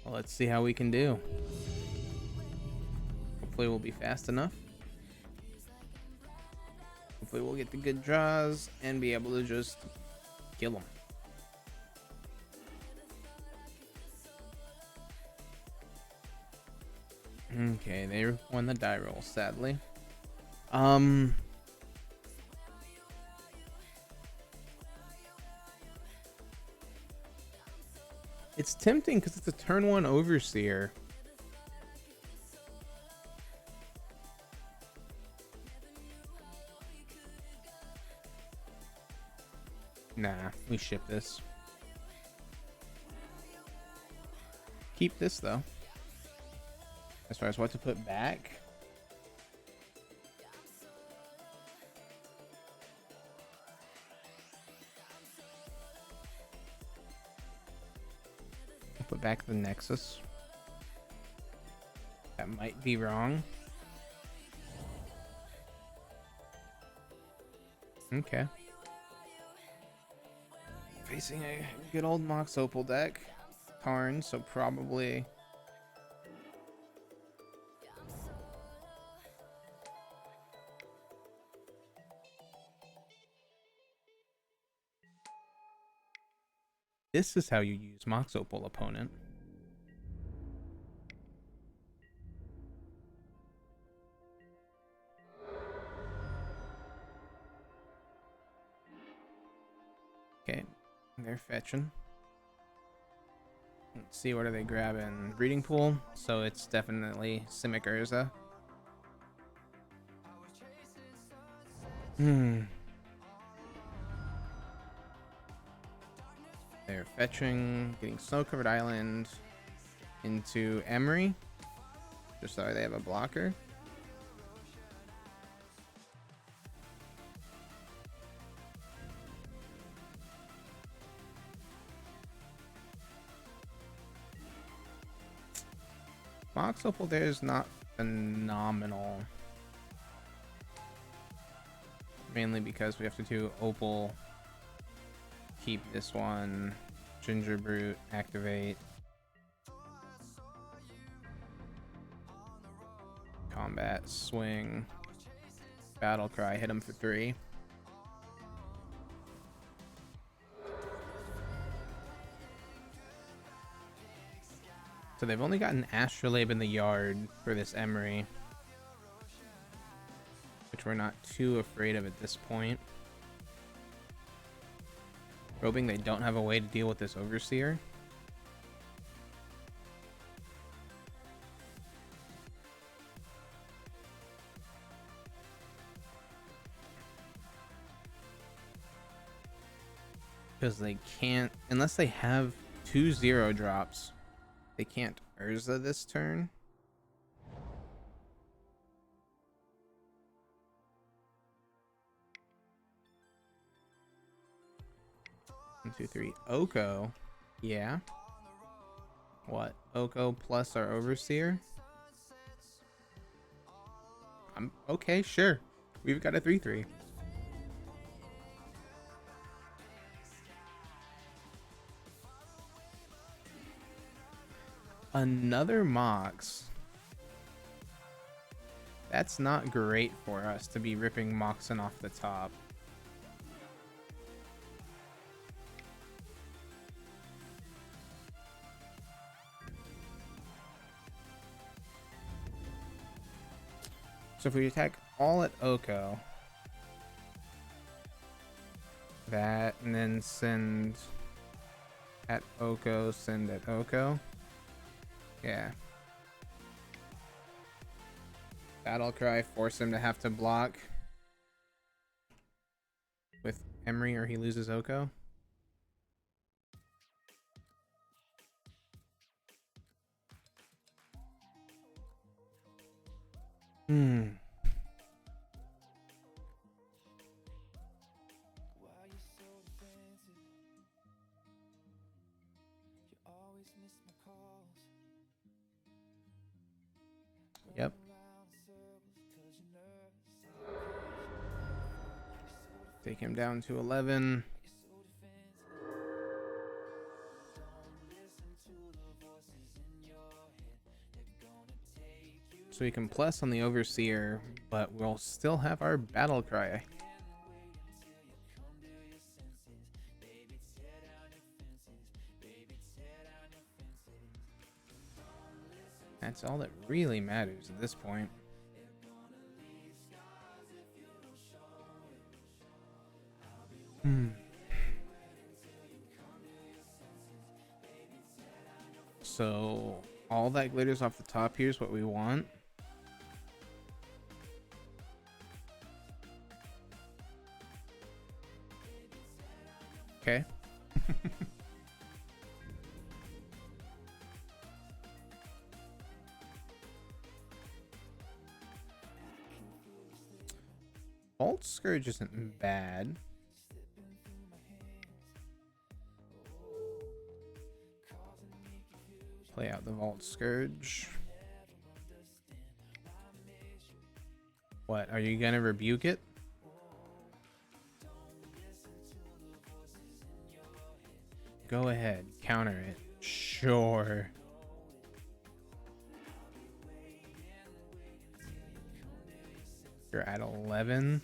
Well, let's see how we can do. Hopefully we'll be fast enough. Hopefully we'll get the good draws and be able to just kill them. Okay, they won the die roll, sadly. It's tempting because it's a turn 1 overseer. Nah, we ship this. Keep this though. As far as what to put back. I'll put back the Nexus. That might be wrong. Okay. Facing a good old Mox Opal deck. Tarn, so probably... This is how you use Mox Opal, opponent. Okay, they're fetching. Let's see, what are they grabbing? Breeding Pool, so it's definitely Simic Urza. They're fetching, getting Snow-Covered Island into Emery, just so they have a blocker. Mox Opal there is not phenomenal. Mainly because we have to do Opal, keep this one, Ginger Brute, activate. Combat, swing, Battle Cry, hit him for 3. So they've only gotten Astrolabe in the yard for this Emery, which we're not too afraid of at this point. Hoping they don't have a way to deal with this Overseer. Because they can't, unless they have 2 0 drops, they can't Urza this turn. One, two, three. Oko. Yeah. What? Oko plus our Overseer? I'm okay, sure. We've got a 3-3. Another Mox. That's not great for us to be ripping Moxen off the top. So if we attack all at Oko, that, and then send at Oko, send at Oko. Yeah. Battle Cry, force him to have to block with Emery or he loses Oko. Yep. Take him down to 11. So we can plus on the Overseer, but we'll still have our battle cry. That's all that really matters at this point. So all that glitters off the top here is what we want. Okay. Vault Scourge isn't bad. Play out the Vault Scourge. What, are you gonna rebuke it? Go ahead, counter it. Sure. You're at 11.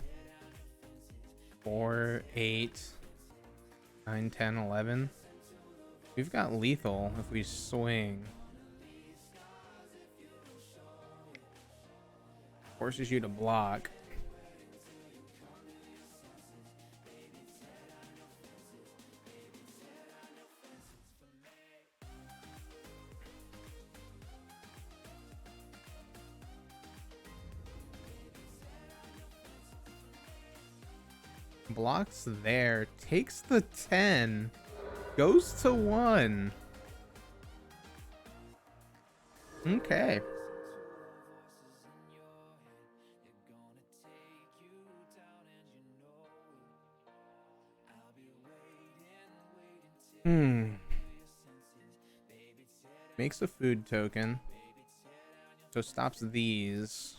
4, 8, 9, 10, 11. We've got lethal if we swing. Forces you to block. Blocks there, takes the 10, goes to 1. Okay. Makes a food token. So stops these.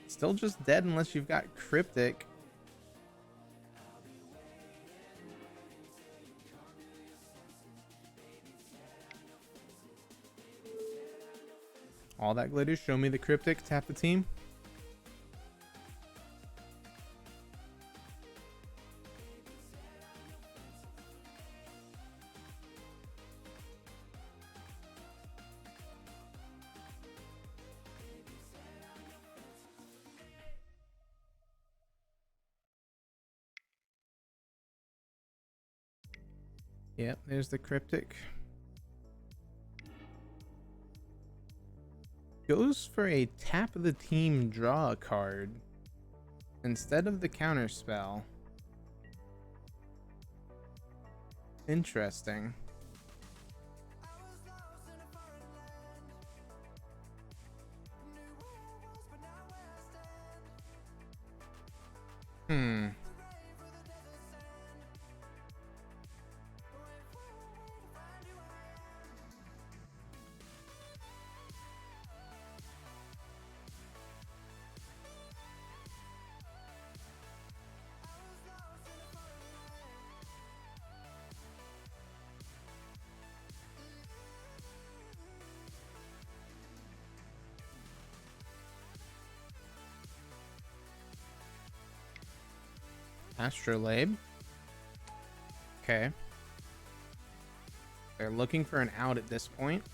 Still just dead unless you've got Cryptic. All that glitters, show me the Cryptic, tap the team. Yep, there's the Cryptic. Goes for a tap of the team, draw a card instead of the counter spell. Interesting. Astrolabe. Okay. They're looking for an out at this point.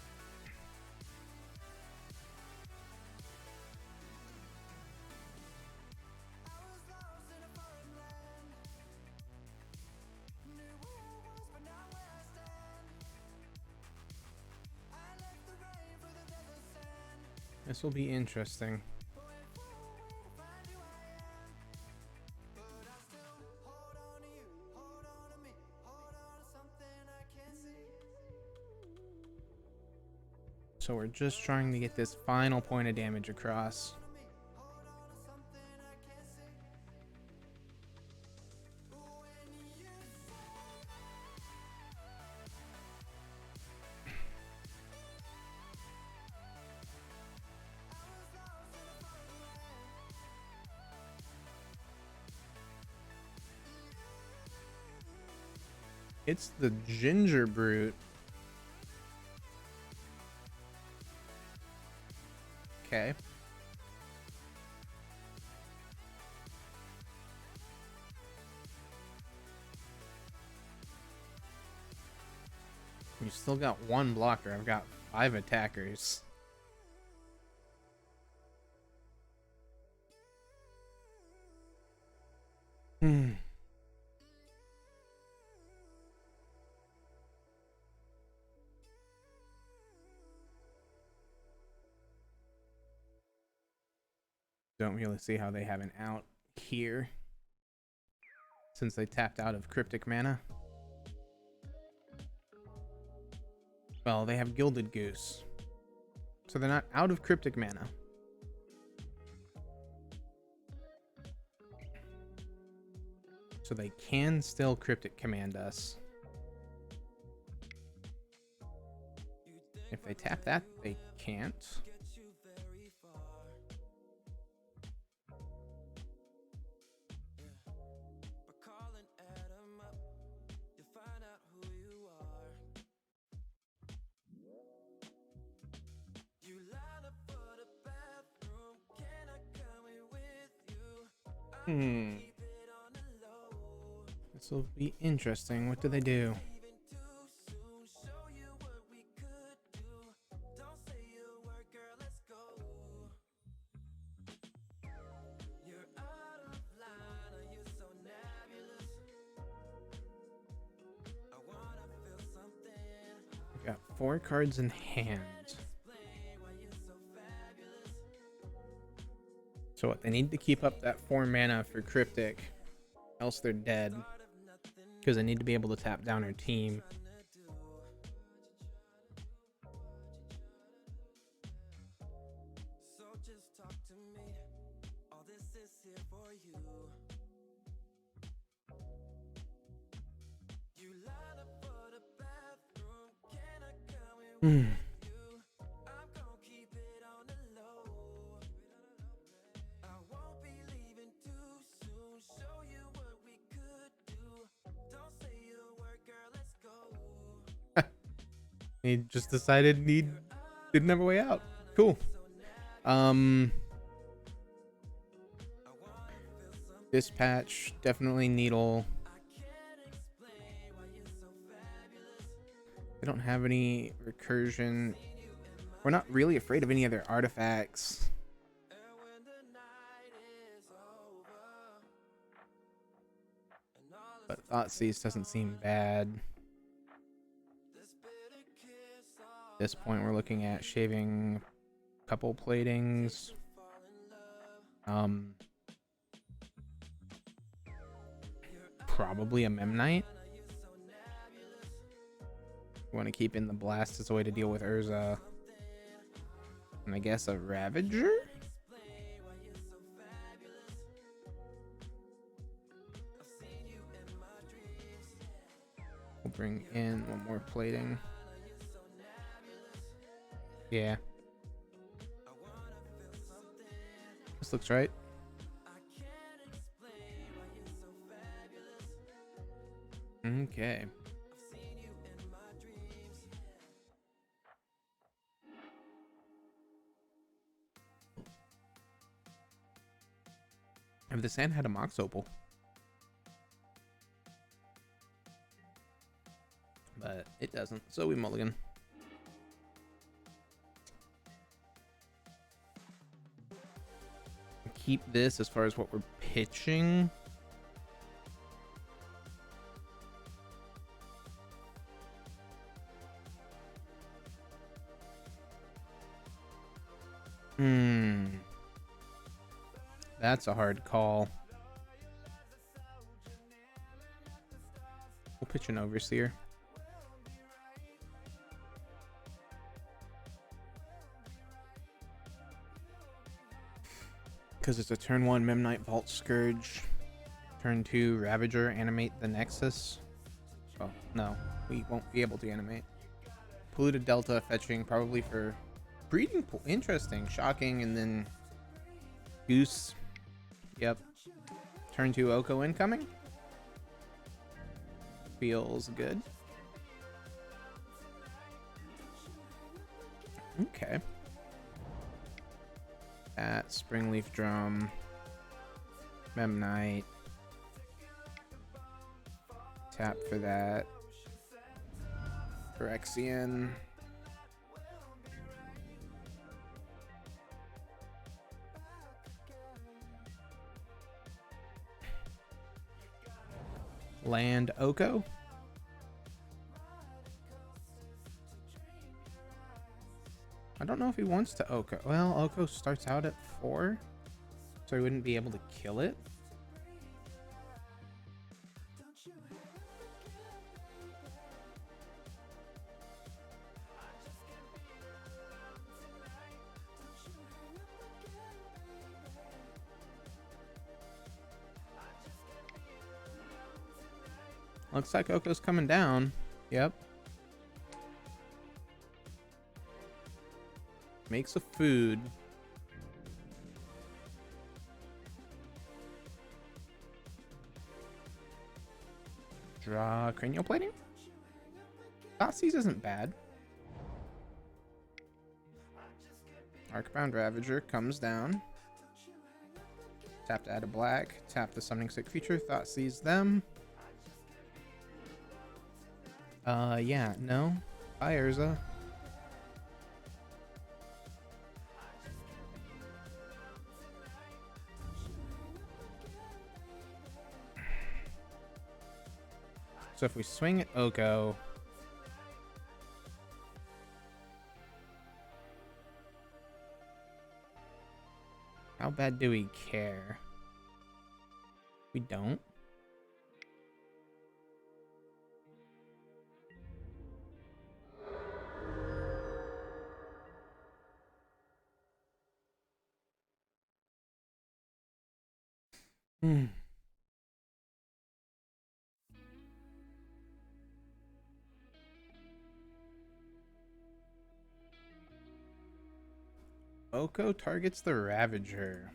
This will be interesting. So we're just trying to get this final point of damage across. It's the Ginger Brute. Okay. You still got one blocker. I've got 5 attackers. Hmm. Don't really see how they have an out here, since they tapped out of Cryptic Mana. Well, they have Gilded Goose, so they're not out of Cryptic Mana. So they can still Cryptic Command us. If they tap that, they can't. This will be interesting. What do they do? Got 4 cards in hand. So what? They need to keep up that 4 mana for Cryptic, else they're dead. Because they need to be able to tap down our team. He just decided he didn't have a way out. Cool. Dispatch, definitely Needle. They don't have any recursion. We're not really afraid of any other artifacts. But Thoughtseize doesn't seem bad. At this point, we're looking at shaving a couple platings. Probably a Memnite. We want to keep in the Blast as a way to deal with Urza. And I guess a Ravager? We'll bring in one more plating. Yeah. This looks right. Okay. If the sand had a Mox Opal. But it doesn't, so we mulligan. Keep this as far as what we're pitching. That's a hard call. We'll pitch an Overseer. Because it's a turn 1 Memnite Vault Scourge. Turn 2 Ravager, animate the Nexus. Oh, no, we won't be able to animate. Polluted Delta fetching probably for breeding pool. Interesting. Shocking, and then Goose. Yep. Turn 2 Oko incoming. Feels good. Okay. That Springleaf Drum, Memnite. Tap for that. Phyrexian. Land Oko. I don't know if he wants to Oko. Well, Oko starts out at 4, so he wouldn't be able to kill it. Looks like Oko's coming down. Yep. Makes a food. Draw cranial plating. Thoughtseize isn't bad. Arcbound Ravager comes down. Tap to add a black. Tap the summoning stick feature. Thoughtseize them. Yeah, no. Bye, Urza. So if we swing at Oko, how bad do we care? We don't. Oko targets the Ravager.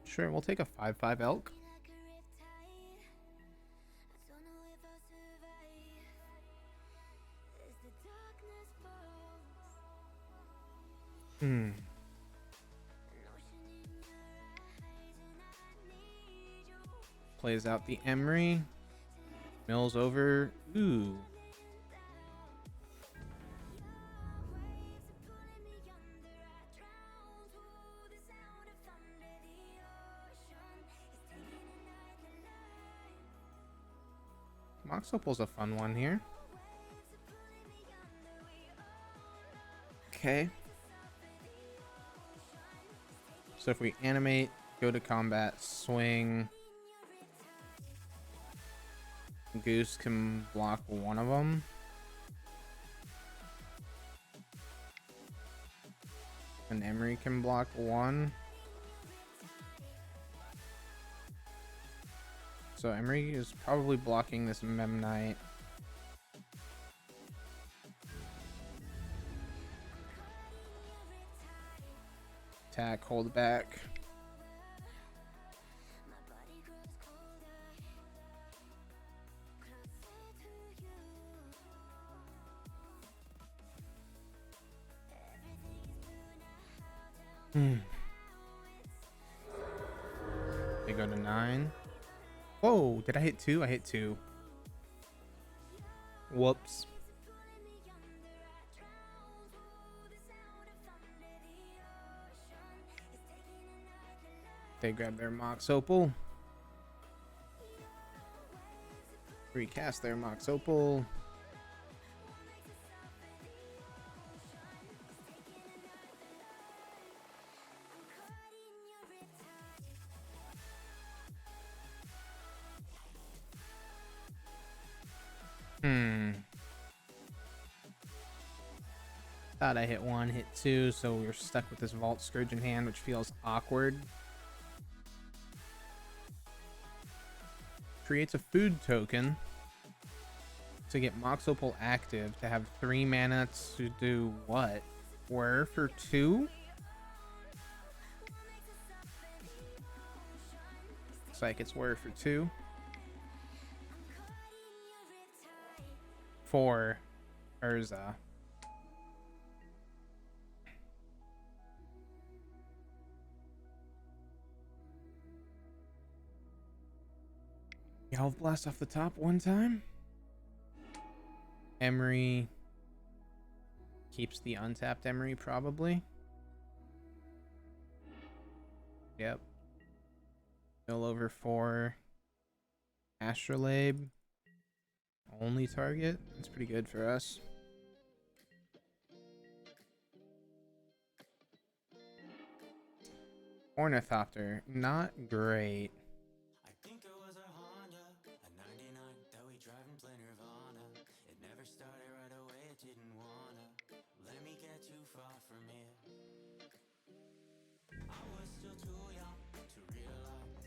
Sure, we'll take a 5/5 elk. Plays out the Emery. Mills over. Ooh. Mox Opal's a fun one here. Okay. So if we animate, go to combat, swing, Goose can block one of them. And Emery can block one. So Emery is probably blocking this Memnite. Attack, hold back. They go to 9. Whoa, did I hit 2? I hit 2. Whoops. They grab their Mox Opal. Recast their Mox Opal. Thought I hit 1, hit 2, so we're stuck with this Vault Scourge in hand, which feels awkward. Creates a food token to get Mox Opal active to have 3 mana to do what? Whir for 2? Looks like it's Whir for 2. For Urza. Health Blast off the top one time. Emery keeps the untapped Emery, probably. Yep. Mill over 4. Astrolabe. Only target. That's pretty good for us. Ornithopter. Not great. I think it was a Honda, a 99 that we drive and play Nirvana. It never started right away, it didn't wanna let me get too far from here. I was still too young to realize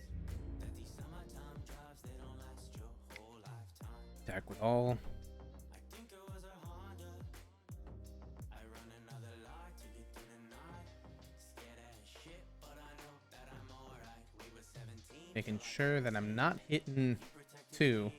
that these summertime drives, they don't last your whole lifetime. Attack with all. I think it was a Honda. I run another lie to get through the night. Scared as shit, but I know that I'm alright. We were 17. Making sure that I'm not hitting 2.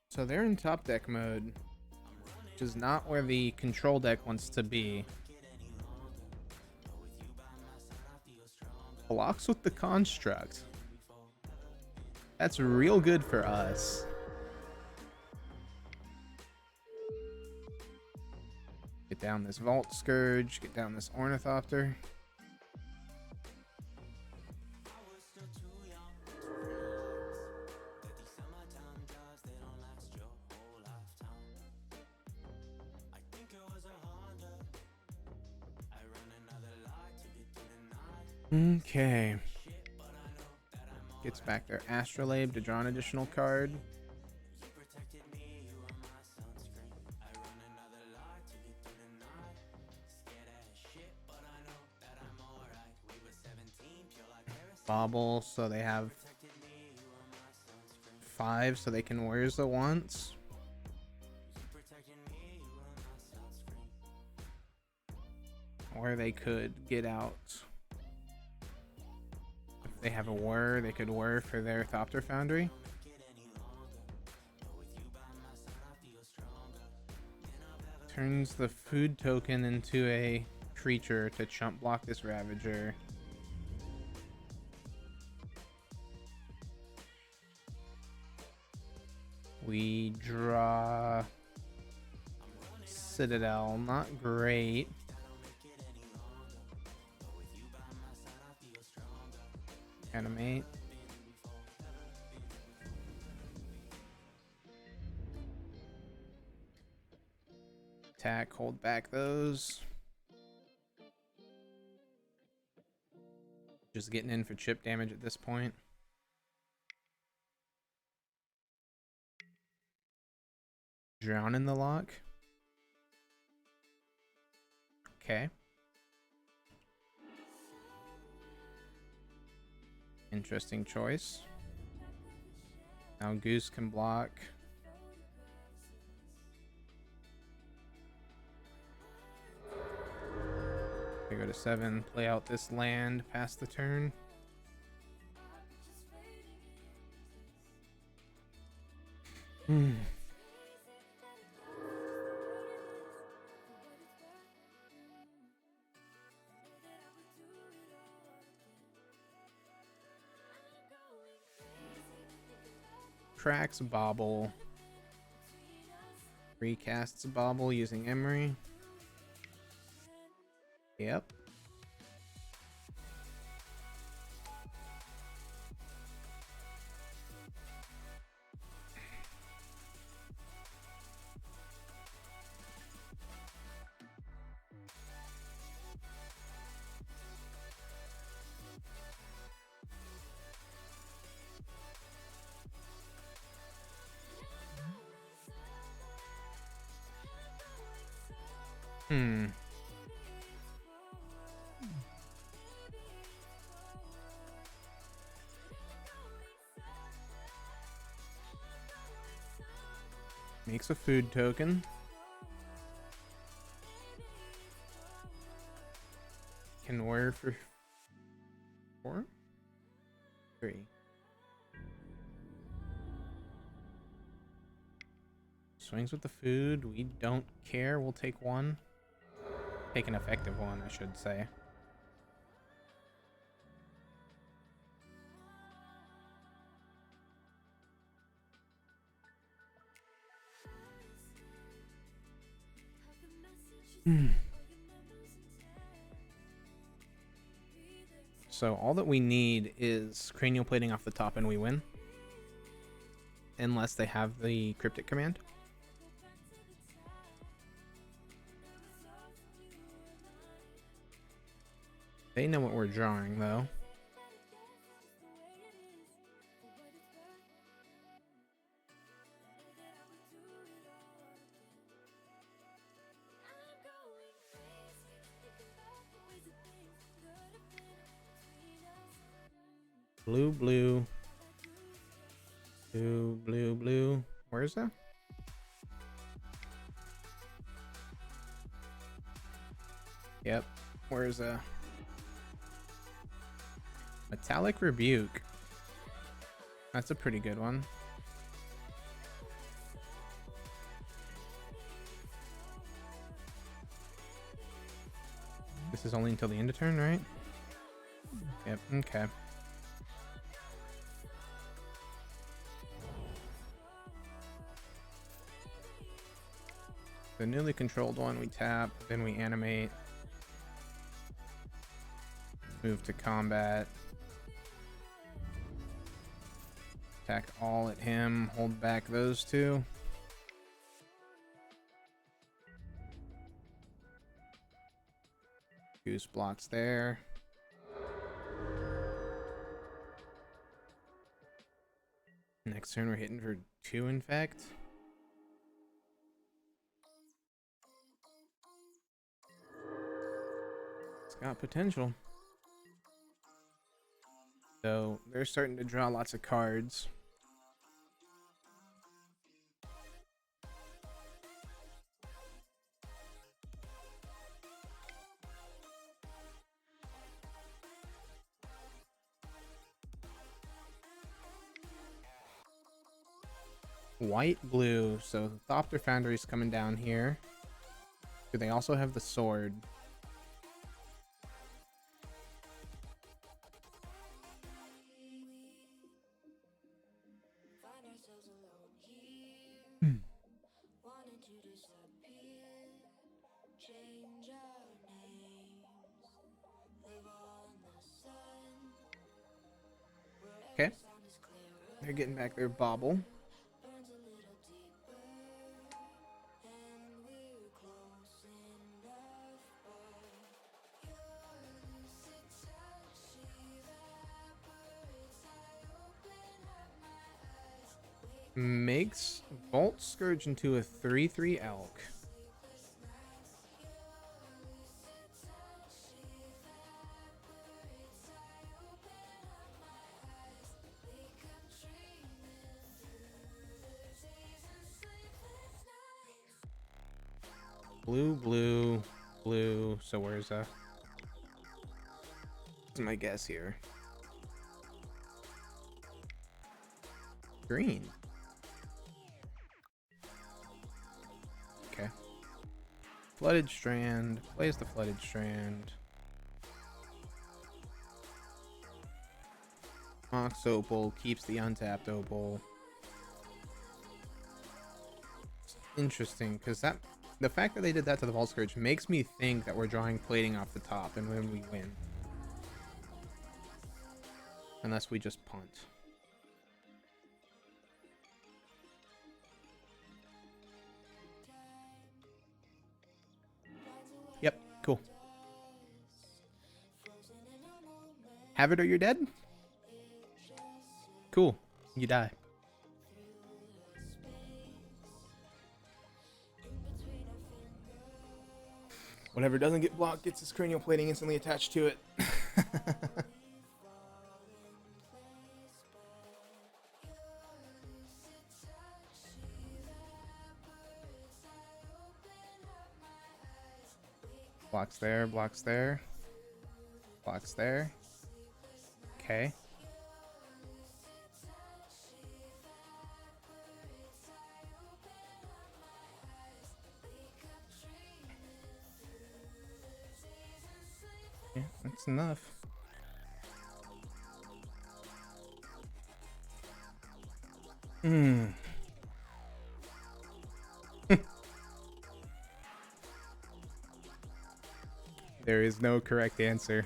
So they're in top deck mode, which is not where the control deck wants to be. Blocks with the construct. That's real good for us. Get down this Vault Scourge, get down this Ornithopter. Okay. Gets back their Astrolabe to draw an additional card. Bobble, so they have 5, so they can Where's the Once. Or they could get out. If they have a Whir, they could Whir for their Thopter Foundry. Turns the food token into a creature to chump block this Ravager. We draw Citadel, not great. Animate. Attack, hold back those. Just getting in for chip damage at this point. Drown in the lock. Okay. Interesting choice. Now Goose can block. We go to 7, play out this land, pass the turn. Cracks Bobble. Recasts Bobble using Emery. Yep. Makes a food token. Can wear for 4? 3. Swings with the food. We don't care. We'll take one. Take an effective one, I should say. So all that we need is cranial plating off the top and we win. Unless they have the cryptic command. They know what we're drawing, though. Blue, blue. Blue, blue, blue. Where is that? Yep. Where is that? Metallic Rebuke. That's a pretty good one. This is only until the end of turn, right? Yep, okay. The newly controlled one, we tap, then we animate. Move to combat. Attack all at him, hold back those two. Goose blocks there. Next turn we're hitting for 2 infect. It's got potential. So they're starting to draw lots of cards. White, blue. So the Thopter Foundry's coming down here. Do they also have the sword? Okay. They're getting back their bauble. Makes Bolt Scourge into a 3/3 elk. Blue, blue, blue. So where's what's my guess here? Green. Okay. Flooded Strand. Plays the Flooded Strand. Mox Opal. Keeps the untapped Opal. It's interesting, because the fact that they did that to the Vault Scourge makes me think that we're drawing plating off the top and when we win. Unless we just punt. Yep, cool. Have it or you're dead? Cool. You die. Whatever doesn't get blocked gets its cranial plating instantly attached to it. Blocks there, blocks there. Blocks there. Okay. That's enough. Hmm. There is no correct answer.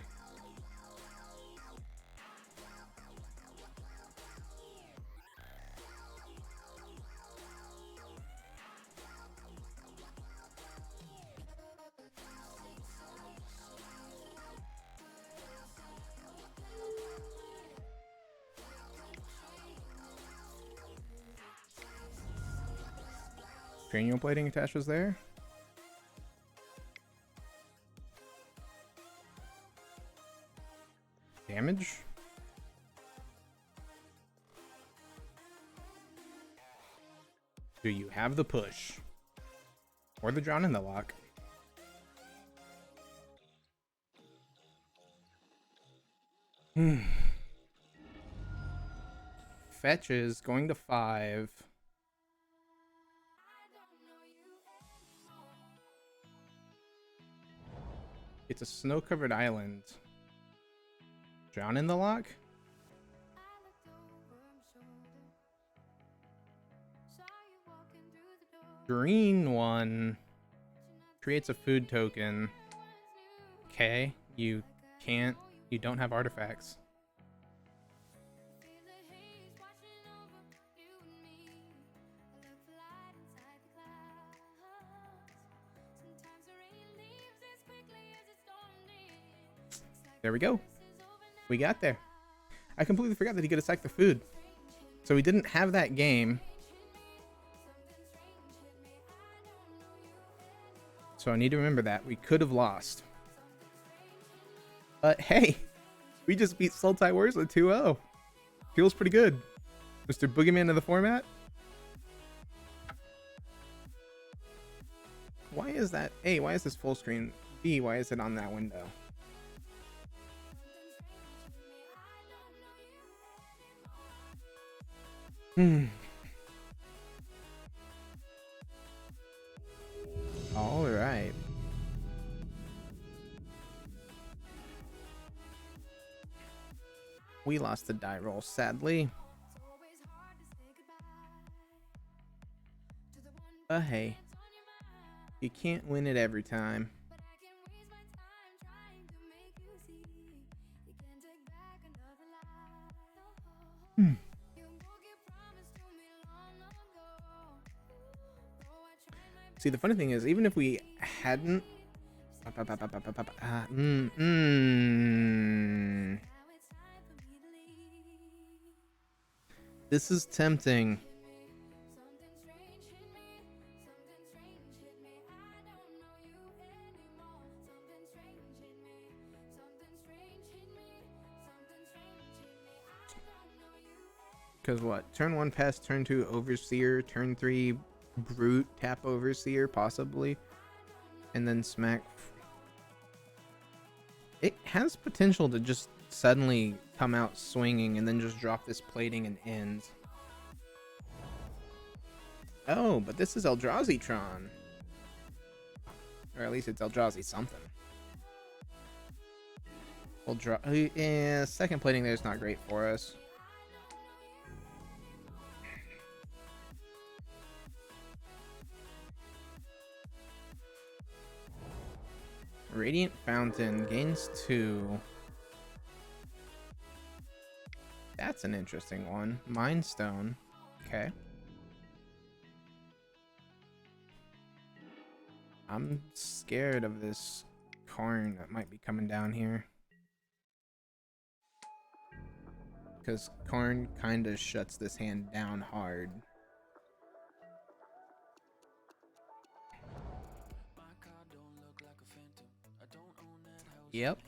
Cranial plating attached was there. Damage? Do you have the push? Or the drown in the lock? Fetch is going to 5. It's a snow-covered island. Drown in the lock? Green one creates a food token. Okay, you don't have artifacts. There we go. We got there. I completely forgot that he could attack the food. So we didn't have that game. So I need to remember that. We could have lost. But hey, we just beat Sultai Wurza 2-0. Feels pretty good. Mr. Boogeyman of the format. Why is that? A, why is this full screen? B, why is it on that window? All right. We lost the die roll, sadly. But hey, you can't win it every time. See, the funny thing is, even if we hadn't... This is tempting. Because what? Turn 1 Pest, turn 2 Overseer, turn 3 Brute, tap Overseer, possibly. And then smack. It has potential to just suddenly come out swinging and then just drop this plating and end. Oh, but this is Eldrazi-tron. Or at least it's Eldrazi something. We'll draw. Yeah, second plating there is not great for us. Radiant Fountain gains 2. That's an interesting one. Mind Stone. Okay. I'm scared of this Karn that might be coming down here. Because Karn kind of shuts this hand down hard. Yep.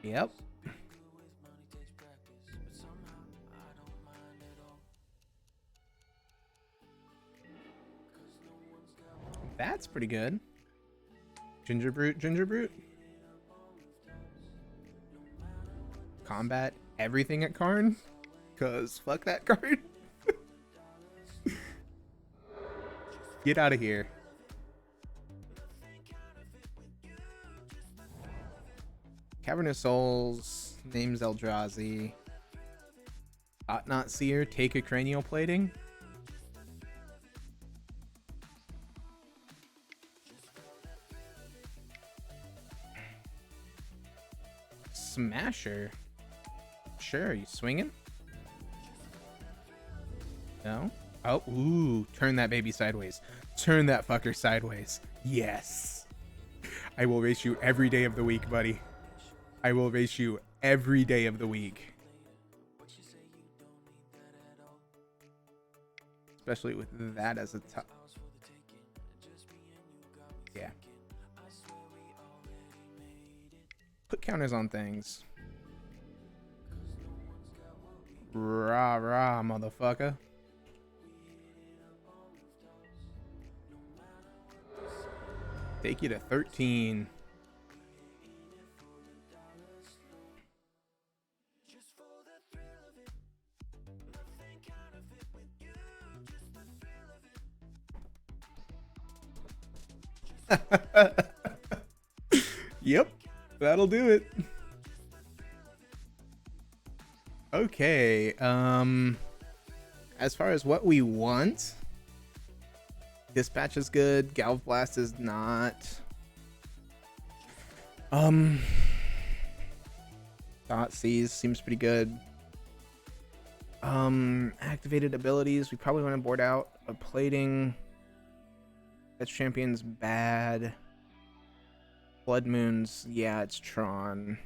Yep. That's pretty good. Ginger Brute, Ginger Brute. Combat everything at Karn. Cause fuck that card. Get out of here. Cavernous Souls, name's Eldrazi. Ought not seer, take a cranial plating. Smasher. Sure, you swinging? No? Oh, ooh, turn that baby sideways. Turn that fucker sideways. Yes. I will race you every day of the week, buddy. I will race you every day of the week. Especially with that as a top. Yeah. Put counters on things. Rah, rah, motherfucker. Take you to 13. Yep, that'll do it. Okay, as far as what we want, Dispatch is good, Galv Blast is not. Dot Seize seems pretty good. Activated abilities, we probably want to board out a plating. That's Champion's bad. Blood Moons, yeah, it's Tron.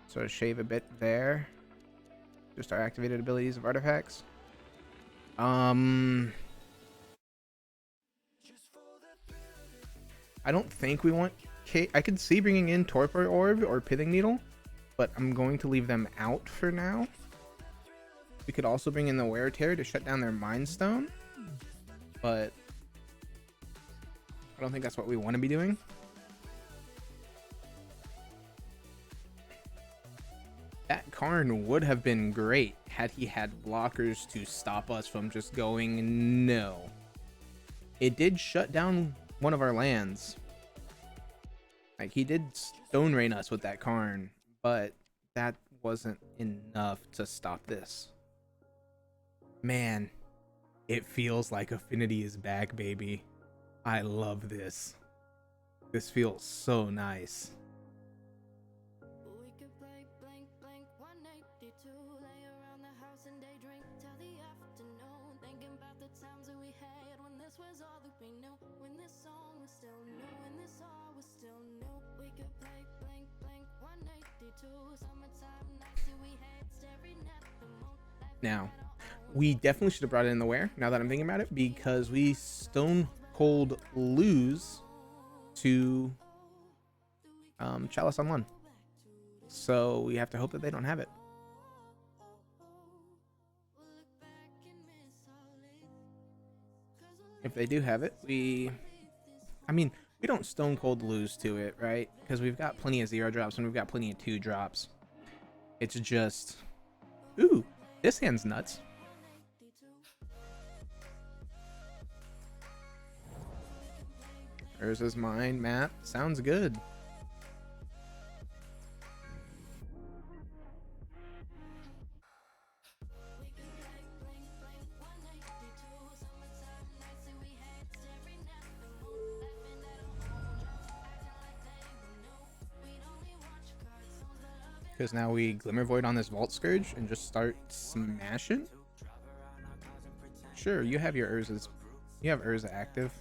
So shave a bit there. Just our activated abilities of artifacts. I don't think we want I could see bringing in Torpor Orb or Pithing Needle, but I'm going to leave them out for now. We could also bring in the Wear Tear to shut down their Mind Stone, but I don't think that's what we want to be doing. That Karn would have been great had he had blockers to stop us from just going no. It did shut down one of our lands. Like, he did Stone Rain us with that Karn, but that wasn't enough to stop this. Man, it feels like Affinity is back, baby. I love this. This feels so nice. Now, we definitely should have brought in the Wear, now that I'm thinking about it, because we Stone Cold lose to Chalice on 1. So we have to hope that they don't have it. If they do have it, we don't Stone Cold lose to it, right? Because we've got plenty of 0 drops and we've got plenty of 2 drops. It's just, ooh, this hand's nuts. Urza's Mind map sounds good. Because now we Glimmer Void on this Vault Scourge and just start smashing. Sure, you have your Urza's. You have Urza active.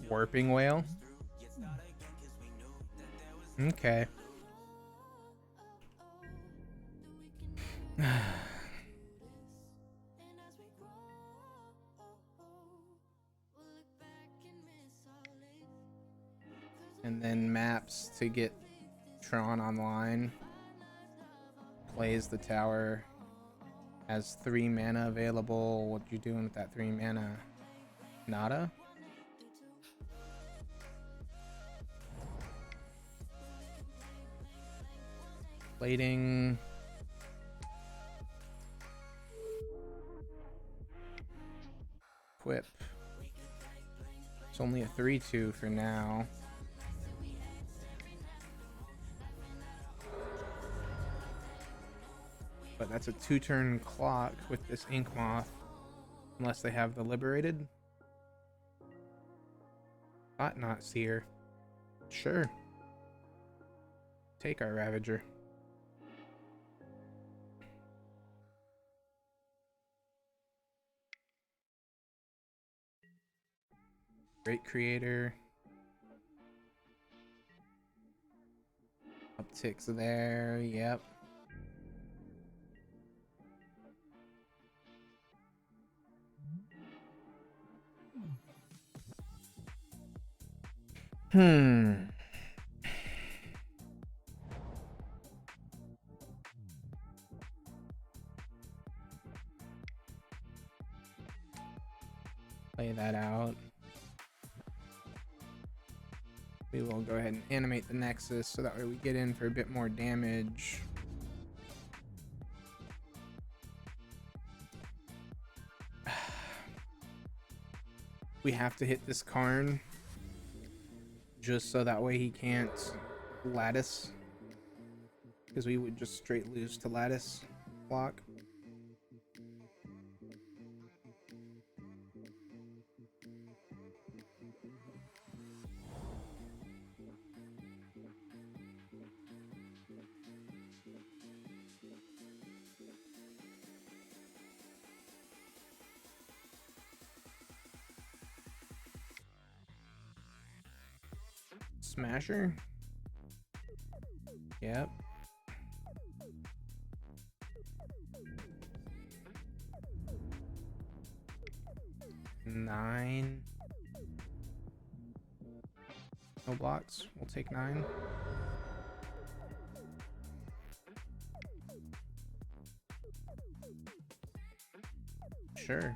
Warping Whale. Okay. And then maps to get Tron online. Plays the tower. Has 3 mana available. What you doing with that 3 mana? Nada? Plating. Equip. It's only a 3/2 for now. But that's a 2-turn clock with this Ink Moth. Unless they have the Liberated. Not Seer. Sure. Take our Ravager. Great Creator. Upticks there, yep. Play that out. We will go ahead and animate the Nexus so that way we get in for a bit more damage. We have to hit this Karn just so that way he can't Lattice, because we would just straight lose to Lattice block. Smasher? Yep. Nine. No blocks. We'll take 9. Sure.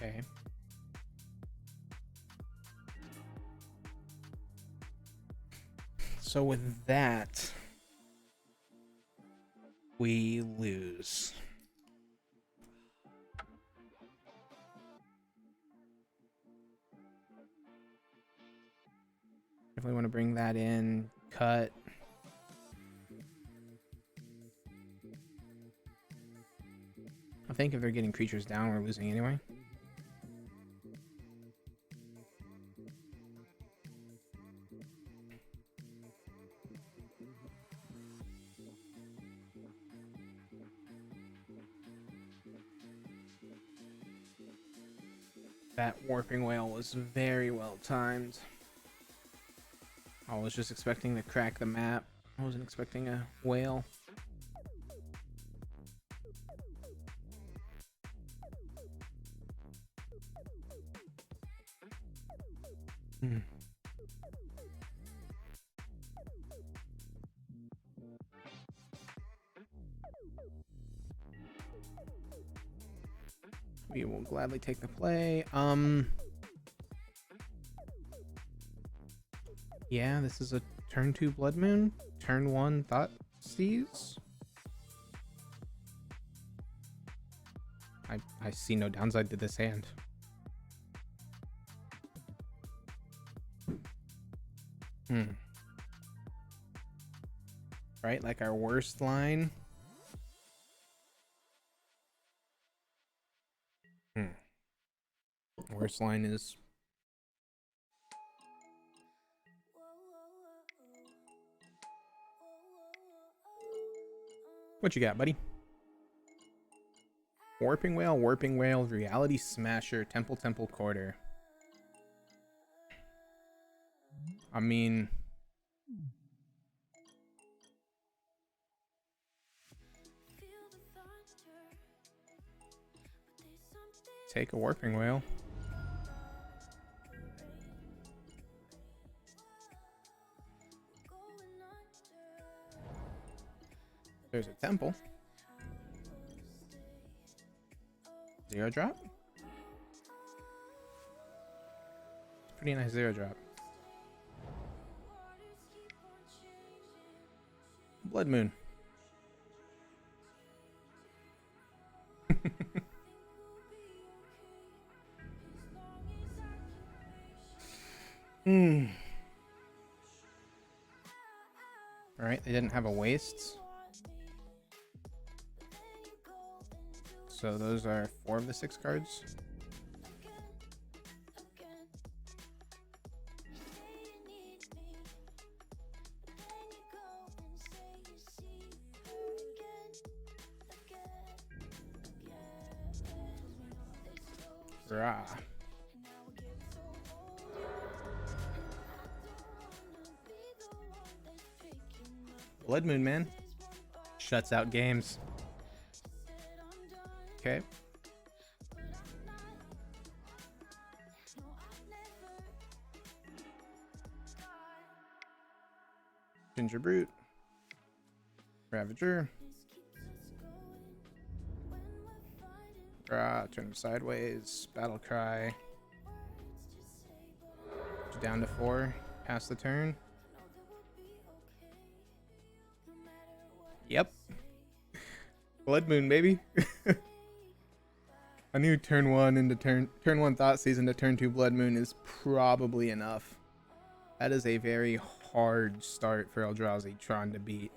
Okay. So with that, we lose. Definitely want to bring that in. Cut. I think if they're getting creatures down, we're losing anyway. That Warping Whale was very well timed. I was just expecting to crack the map. I wasn't expecting a whale. We will gladly take the play. Yeah, this is a turn 2 Blood Moon. Turn 1 Thoughtseize. I see no downside to this hand. Right, like our worst line. Worst line is... What you got, buddy? Warping Whale, Reality Smasher, Temple Quarter. I mean... Take a Warping Whale. There's a Temple. Zero drop? Pretty nice zero drop. Blood Moon. Alright, they didn't have a waste. So those are 4 of the 6 cards. Rah. Blood Moon, man. Shuts out games. Okay. Ginger Brute. Ravager. Turn him sideways. Battle Cry. Down to 4. Pass the turn. Yep. Blood Moon, baby. I knew turn 1 into turn 1 Thought Season to turn 2 Blood Moon is probably enough. That is a very hard start for Eldrazi trying to beat.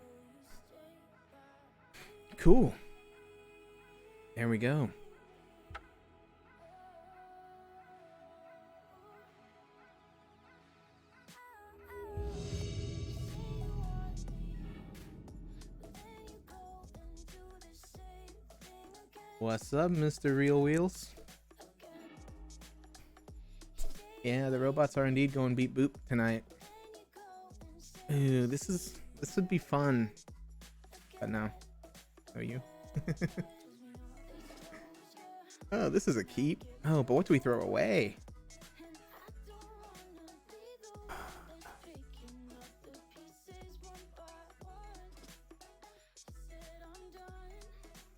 Cool. There we go. What's up, Mr. Real Wheels? Yeah, the robots are indeed going beep boop tonight. Ooh, this would be fun. But no. Oh, you? Oh, this is a keep. Oh, but what do we throw away?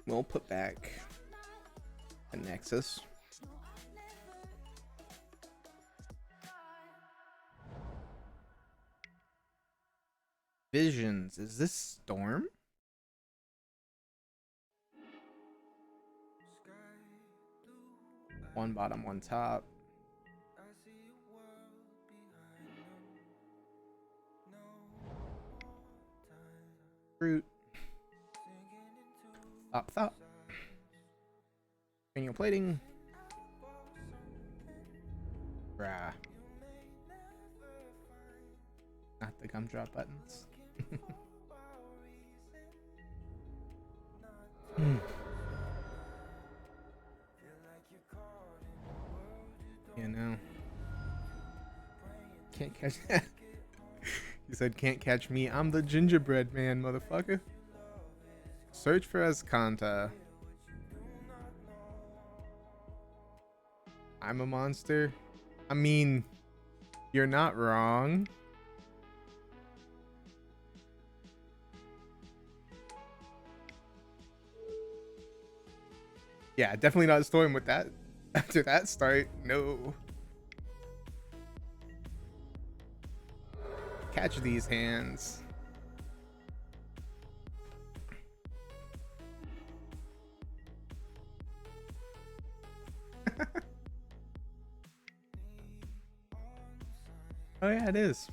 We'll put back a Nexus. Visions. Is this Storm? One bottom, one top. Fruit. Thought. Cranial plating. Rah. Not the gumdrop buttons. Yeah, no. Can't catch that. You said can't catch me. I'm the gingerbread man, motherfucker. Search for Azcanta. I'm a monster. I mean, you're not wrong. Yeah, definitely not Storm with that. After that start, no. Catch these hands. Oh yeah, it is.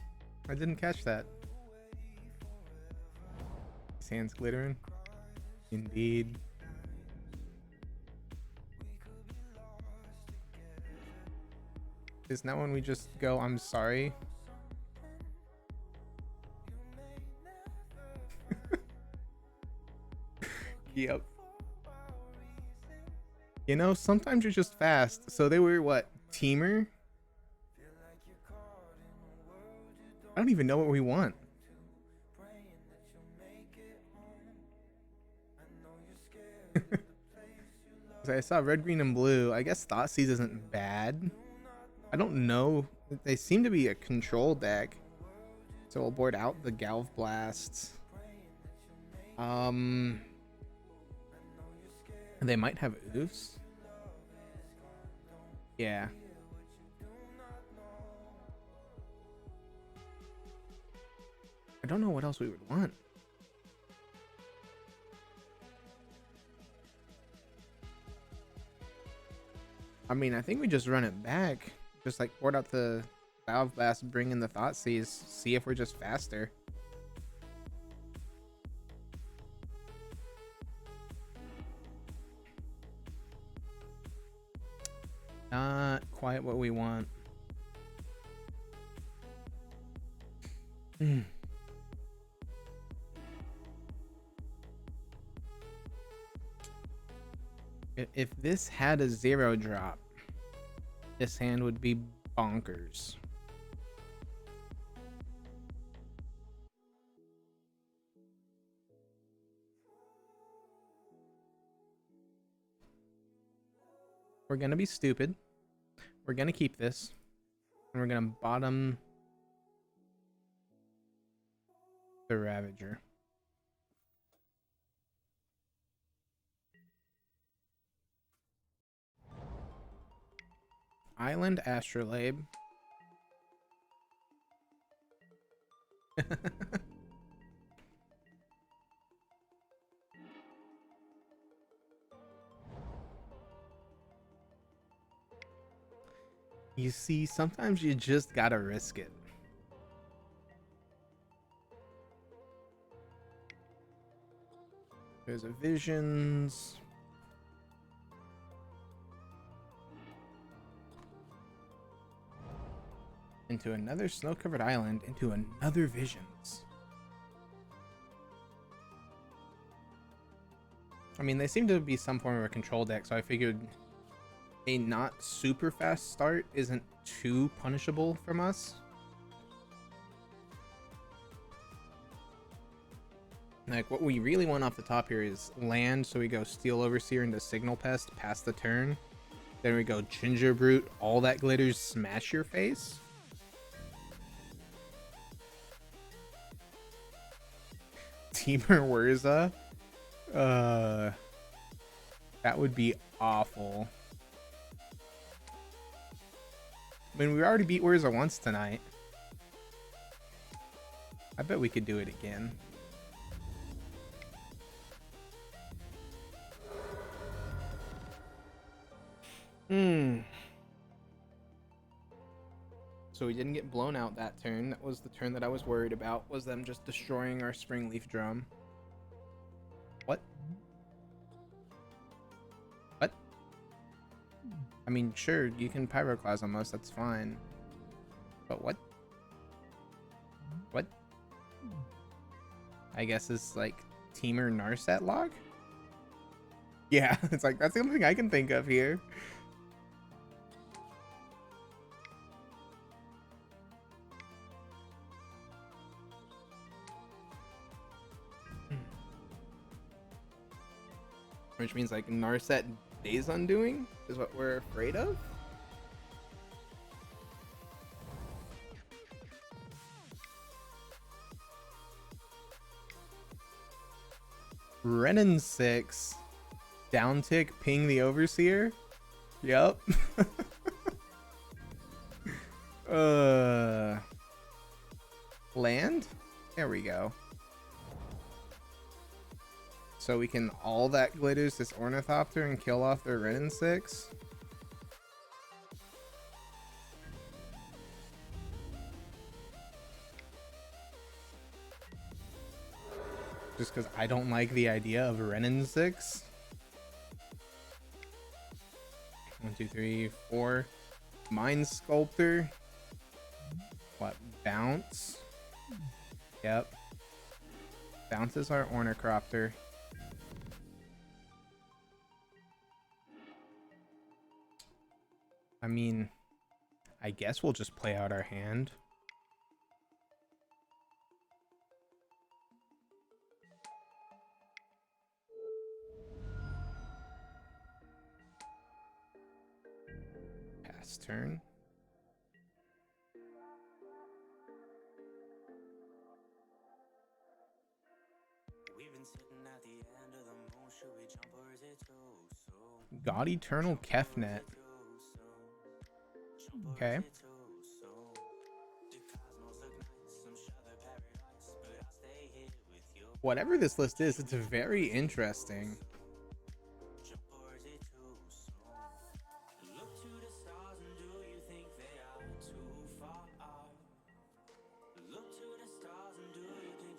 I didn't catch that. His hands glittering. Indeed. Isn't that when we just go, I'm sorry? Yep. You know, sometimes you're just fast. So they were what? Teamer? I don't even know what we want. I saw red, green, and blue. I guess Thoughtseize isn't bad. I don't know. They seem to be a control deck. So we'll board out the Galv Blasts. They might have Oofs. Yeah. I don't know what else we would want. I mean, I think we just run it back. Just like board out the Valve Blast, bring in the Thoughtseize, see if we're just faster. Not quite what we want. If this had a 0 drop, this hand would be bonkers. We're gonna be stupid. We're gonna keep this. And we're gonna bottom the Ravager. Island Astrolabe. You see, sometimes you just gotta risk it. There's a Visions. Into another snow-covered island, into another Visions. I mean, they seem to be some form of a control deck, so I figured a not super fast start isn't too punishable from us. Like, what we really want off the top here is land, so we go Steel Overseer into Signal Pest, pass the turn. Then we go Ginger Brute, all that glitters, smash your face. Teamer Wurza. That would be awful. I mean, we already beat Wurza once tonight. I bet we could do it again. So we didn't get blown out that turn. That was the turn that I was worried about, was them just destroying our Springleaf Drum. What? What? I mean, sure, you can Pyroclasm us, that's fine. But what? What? I guess it's like Teamer Narset log? Yeah, it's like, that's the only thing I can think of here. Which means like Narset Days Undoing is what we're afraid of? Renin 6. Downtick, ping the Overseer. Yep. Land? There we go. So we can all that glitters this Ornithopter and kill off their Renin 6. Just because I don't like the idea of Renin 6. 1, 2, 3, 4. Mind Sculptor. What? Bounce? Yep. Bounces our Ornithopter. I mean, I guess we'll just play out our hand. Pass turn. God Eternal Kefnet. Okay. Whatever this list is, it's very interesting.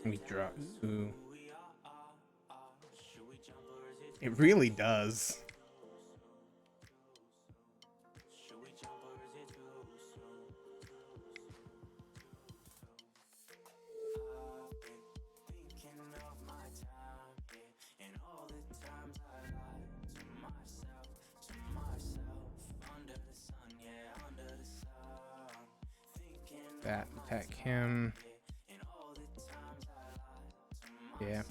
We draw. Ooh. It really does. That attack him. Yeah.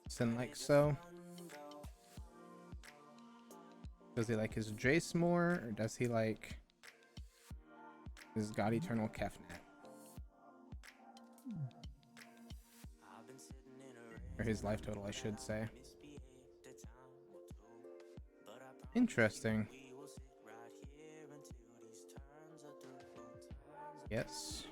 Send like so. Does he like his Jace more, or does he like his God Eternal Kefnet? Or his life total, I should say. Interesting. Yes.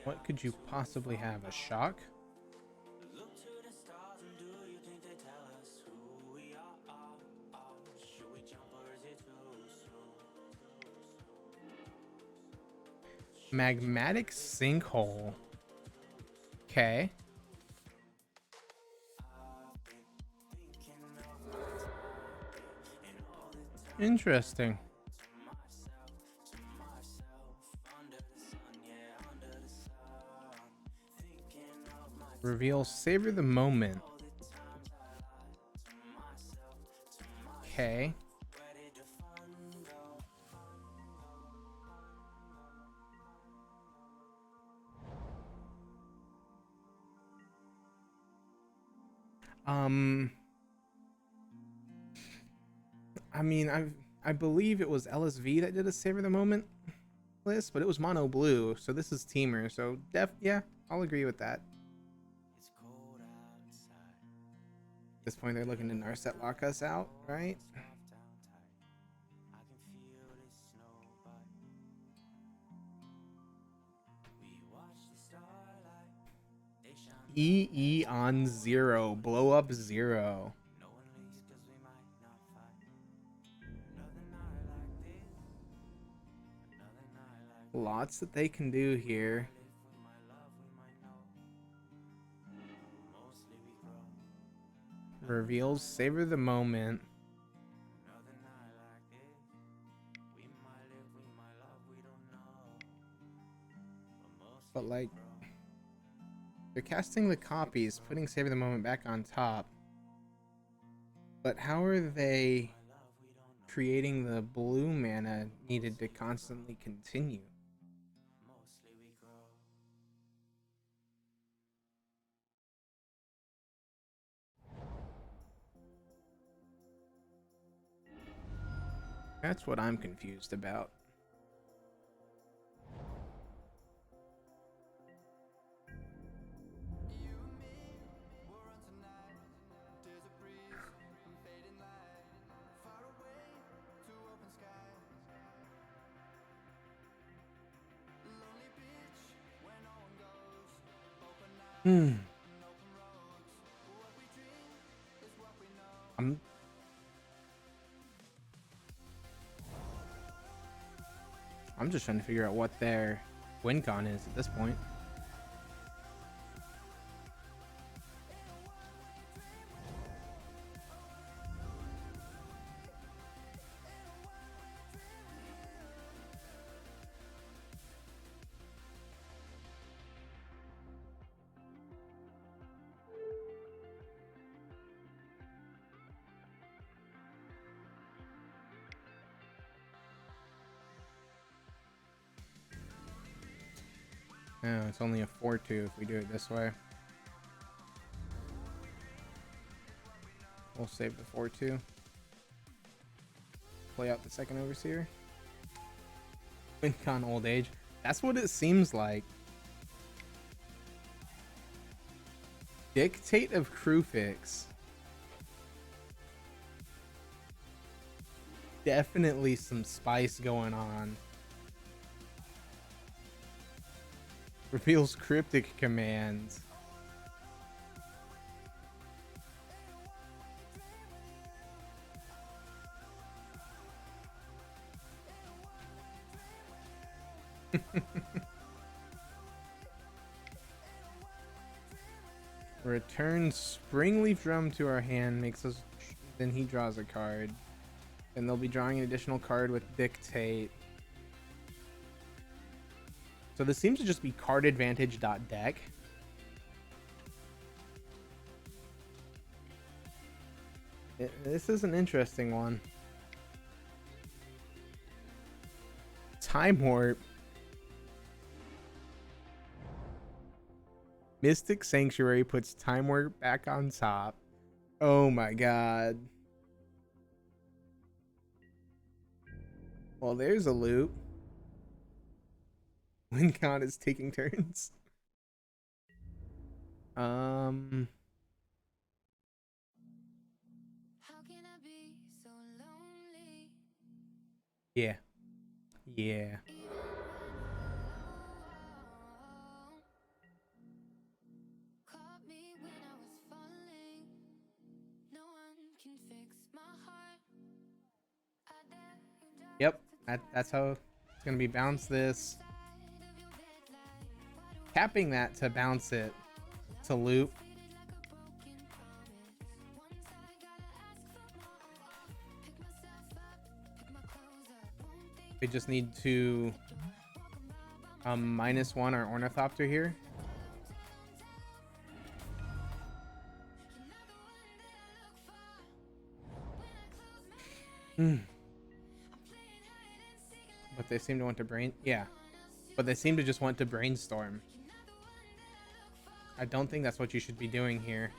What could you possibly have? A shock? Magmatic sinkhole. Okay. Interesting. Reveal savor the moment. Okay. I mean, I believe it was LSV that did a savor the moment list, but it was mono blue, so this is teamer. So yeah, I'll agree with that. At this point, they're looking to Narset lock us out, right? EE on 0, blow up 0. Lots that they can do here. Reveals savor the moment. But like, they're casting the copies, putting savor the moment back on top. But how are they creating the blue mana needed to constantly continue? That's what I'm confused about. I'm just trying to figure out what their win con is at this point. Oh, it's only a 4-2 if we do it this way. We'll save the 4-2. Play out the second Overseer. Win con old age. That's what it seems like. Dictate of Crewfix. Definitely some spice going on. Reveals cryptic commands. Returns Springleaf Drum to our hand, makes us. Then he draws a card. Then they'll be drawing an additional card with Dictate. So this seems to just be card advantage deck. This is an interesting one. Time Warp. Mystic Sanctuary puts Time Warp back on top. Oh my god. Well, there's a loop. Wincon is taking turns. How can I be so lonely? Yeah. Yeah. Caught me when I was falling. No one can fix my heart. I dare you just Yep. That's how it's gonna be. Bounce this. Tapping that to bounce it to loop. We just need to -1 our Ornithopter here. But they seem to want to but they seem to just want to brainstorm. I don't think that's what you should be doing here.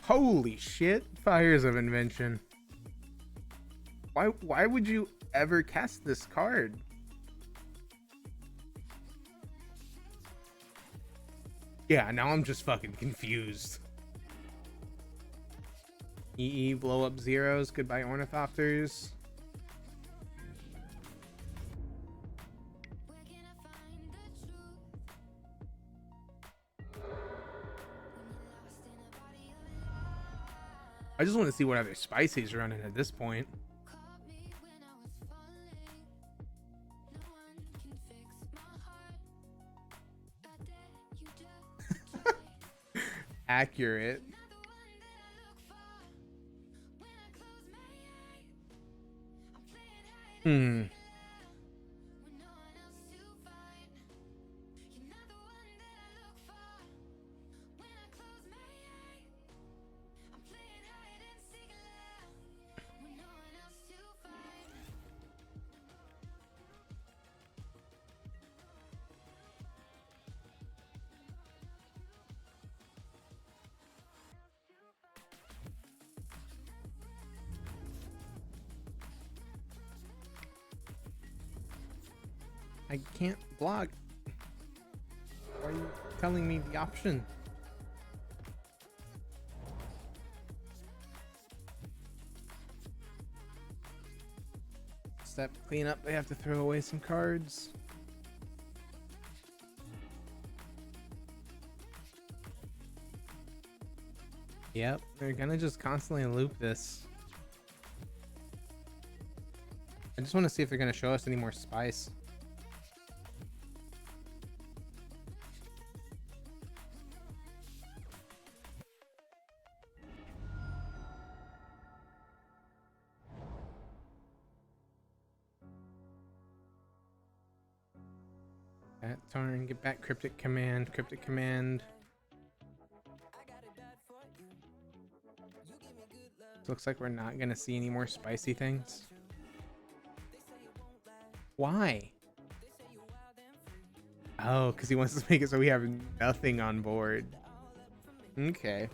Holy shit, Fires of Invention. Why would you ever cast this card? Yeah, now I'm just fucking confused. EE, blow up zeros, goodbye Ornithopters. I just want to see what other spices running at this point. Accurate. I can't block. Why are you telling me the option? Step cleanup, they have to throw away some cards. Yep, they're gonna just constantly loop this. I just want to see if they're gonna show us any more spice. That turn, get back cryptic command, cryptic command. Looks like we're not gonna see any more spicy things. Why? Oh, because he wants to make it so we have nothing on board. Okay.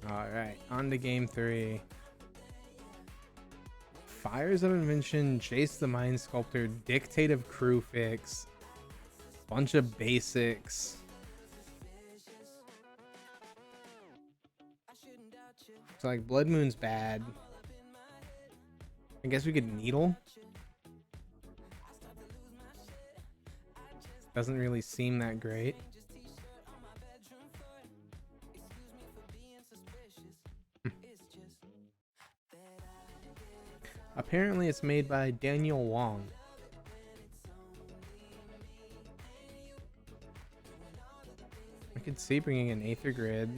All right, on to game 3. Fires of Invention, Chase the Mind Sculptor, Dictative Crew Fix, bunch of basics. So like Blood Moon's bad. I guess we could Needle. Doesn't really seem that great. Apparently it's made by Daniel Wong. I could see bringing an Aether Grid.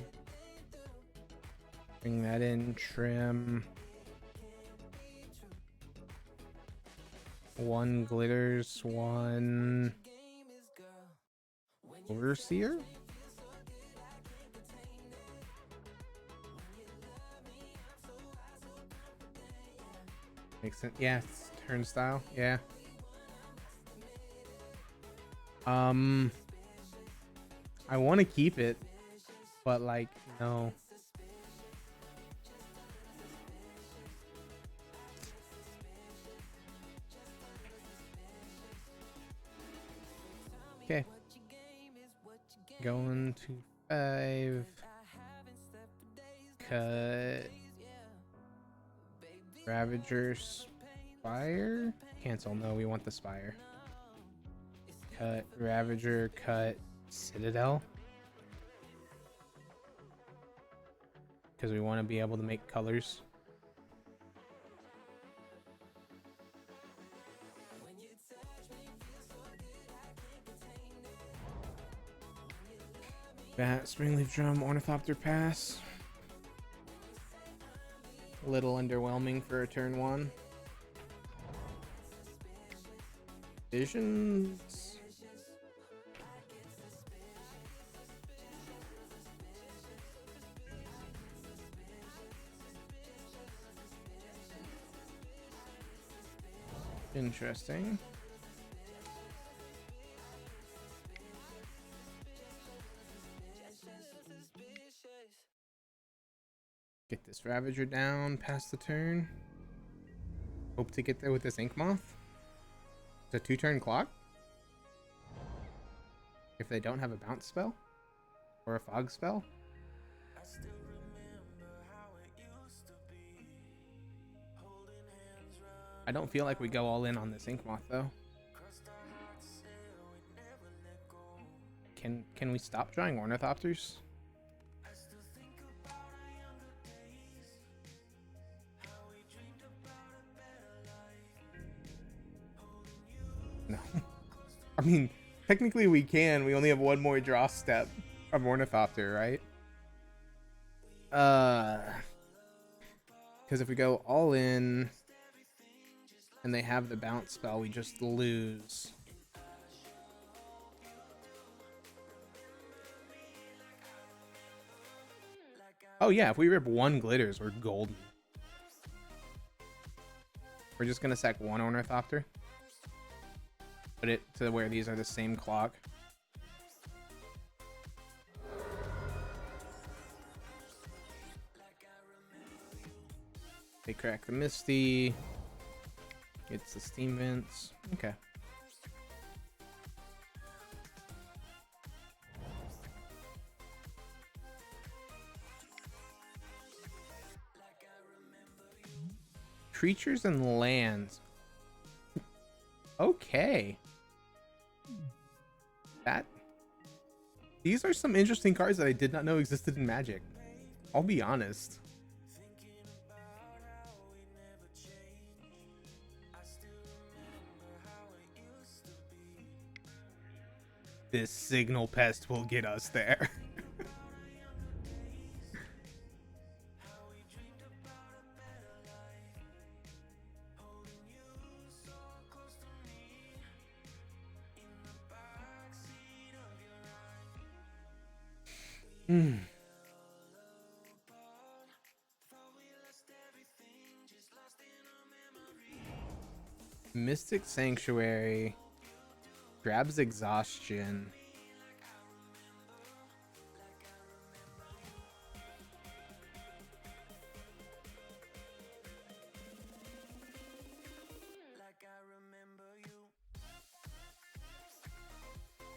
Bring that in, trim. 1 Glitters, 1 Overseer? Makes sense. Yeah, it's turnstile. Yeah. I want to keep it, but like, no. Okay. Going to 5. Cut. Ravager Spire? Cancel. No, we want the Spire. Cut. Ravager. Cut. Citadel. Because we want to be able to make colors. Bat, Springleaf Drum, Ornithopter Pass. A little underwhelming for a turn 1. Visions. Interesting. Get this Ravager down past the turn. Hope to get there with this Ink Moth. It's a 2-turn clock. If they don't have a bounce spell or a fog spell. I don't feel like we go all in on this Ink Moth though. Can we stop drawing Ornithopters? No. I mean, technically we can. We only have 1 more draw step of Ornithopter, right? Because if we go all in and they have the bounce spell, we just lose. Oh yeah, if we rip 1 Glitters, we're golden. We're just gonna sack 1 Ornithopter. Put it to where these are the same clock. They crack the Misty. Gets the Steam Vents. Okay. Creatures and lands. Okay. These are some interesting cards that I did not know existed in Magic. I'll be honest. This Signal Pest will get us there. Mystic Sanctuary grabs Exhaustion.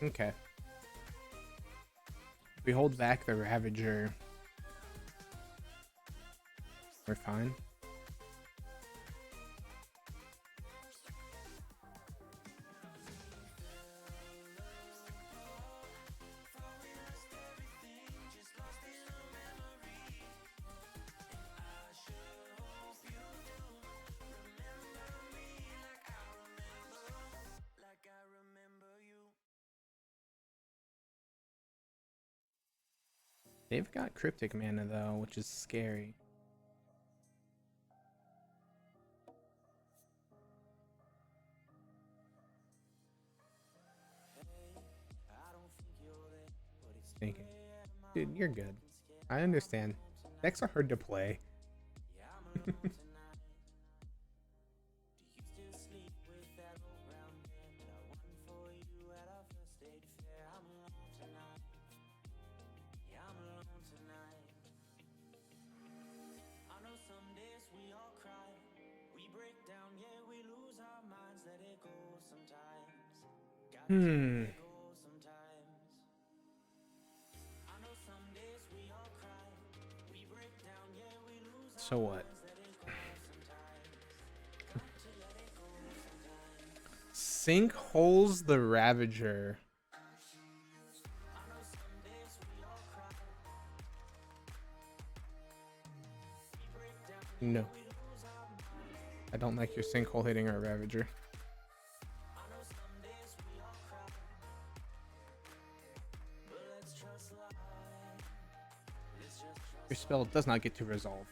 Okay. If we hold back the Ravager, we're fine. They've got Cryptic Mana though, which is scary. Thinking, dude, you're good. I understand. Decks are hard to play. Hmm. So what? Sinkholes the Ravager. No. I don't like your sinkhole hitting our Ravager. Your spell does not get to resolve.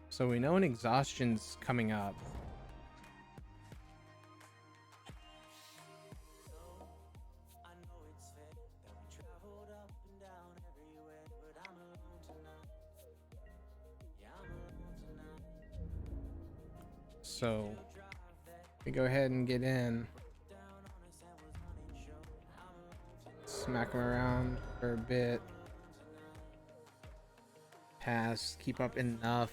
So we know an exhaustion's coming up. So we go ahead and get in. Smack him around for a bit. Pass, keep up enough.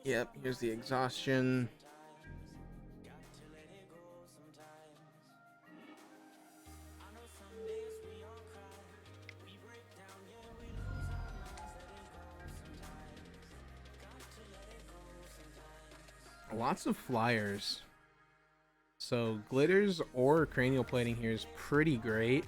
Yep, here's the exhaustion. Lots of flyers. So glitters or cranial plating here is pretty great.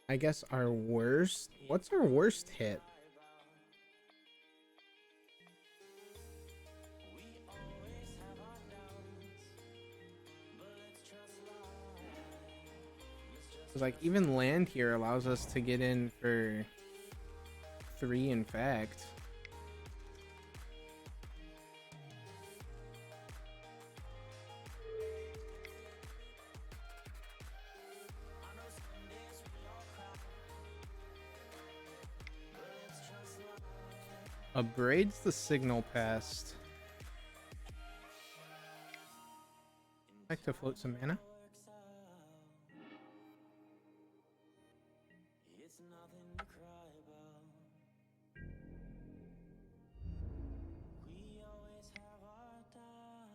I guess our worst. What's our worst hit? Like even land here allows us to get in for 3 in fact. Abrades the signal pest. Like to float some mana.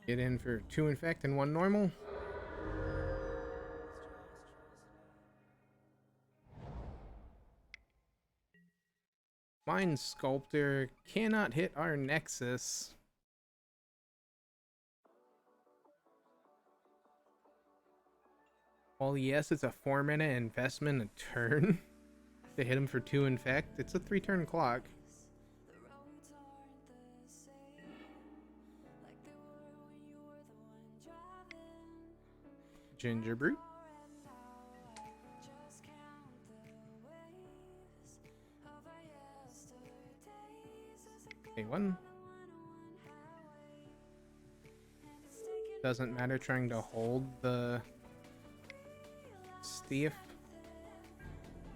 Get in for 2 infect and 1 normal. Mind Sculptor cannot hit our Nexus. Well, yes, it's a 4 mana investment a turn to hit him for 2 infect. It's a 3-turn clock. Ginger Brute. A1. Doesn't matter trying to hold the Thief.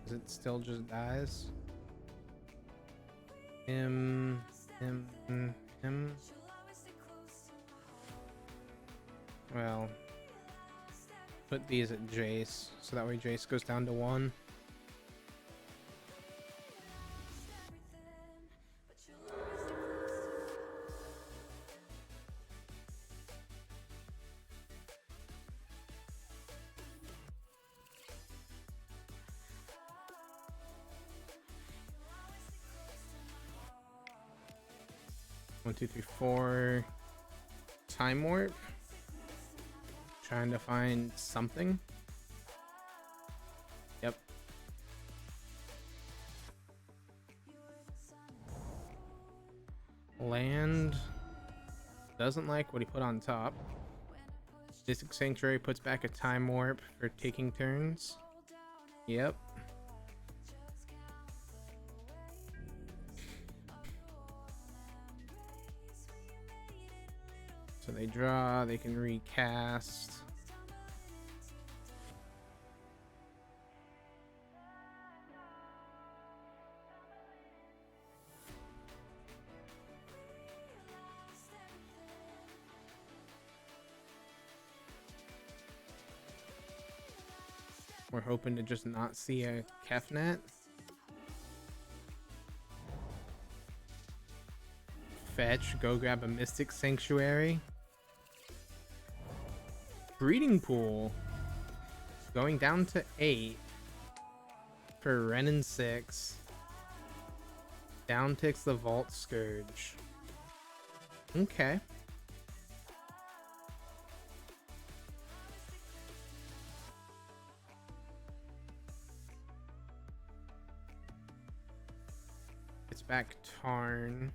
Because it still just dies. Him. Well, put these at Jace, so that way Jace goes down to 1. One, two, three, four. Time warp. Trying to find something. Yep. Land. Doesn't like what he put on top. Mystic Sanctuary puts back a time warp for taking turns. Yep. So they draw, they can recast. We're hoping to just not see a Kefnet. Fetch, go grab a Mystic Sanctuary. Breeding Pool. Going down to 8. For Ren and 6. Down ticks the Vault Scourge. Okay. It's back Tarn.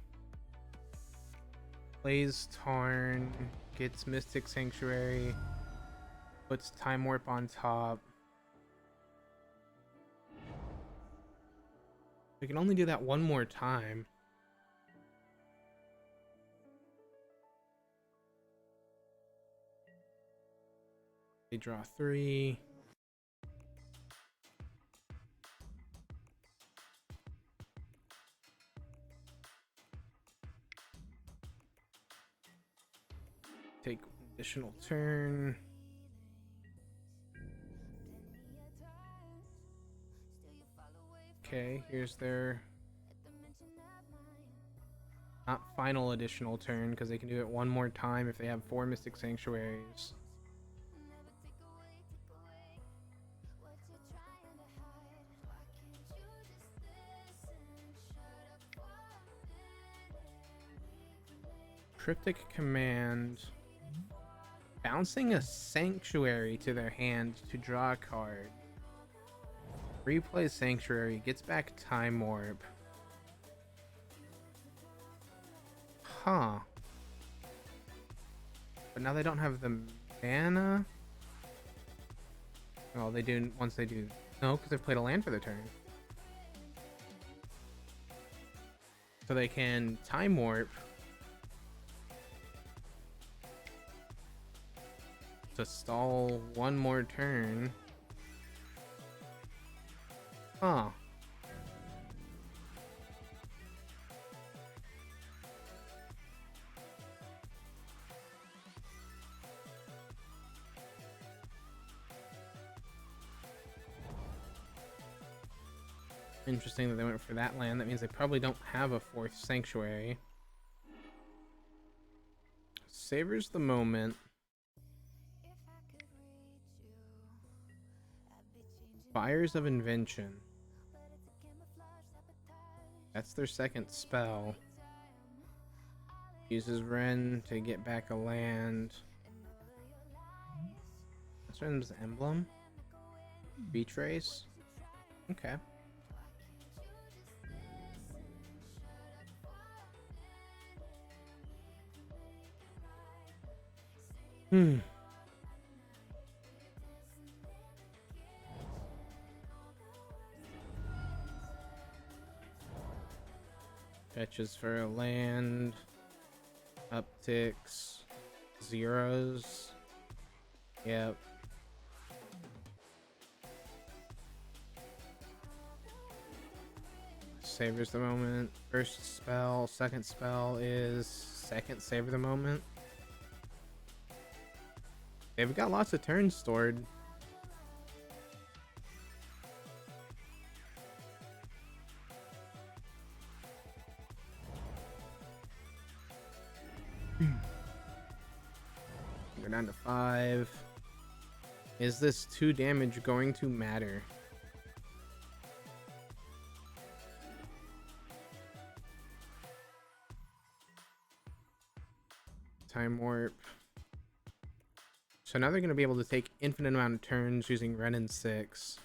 Plays Tarn. Gets Mystic Sanctuary. Puts Time Warp on top. We can only do that one more time. They draw 3. Take additional turn. Okay, here's their not final additional turn because they can do it one more time if they have 4 Mystic Sanctuaries. Cryptic Command. Bouncing a Sanctuary to their hand to draw a card. Replay Sanctuary, gets back Time Warp. Huh. But now they don't have the mana? Well, they do once they do. No, because they played a land for the turn. So they can Time Warp to stall one more turn. Huh. Interesting that they went for that land. That means they probably don't have a 4th Sanctuary. Savors the moment. Fires of Invention. That's their second spell. Uses Ren to get back a land. What's Ren's emblem? Betrays? Okay. Fetches for a land. Upticks. Zeros. Yep. savers the moment. First spell, second spell is second savor the moment. They've got lots of turns stored. Go down to 5. Is this 2 damage going to matter? Time warp. So now they're going to be able to take infinite amount of turns using Ren and 6.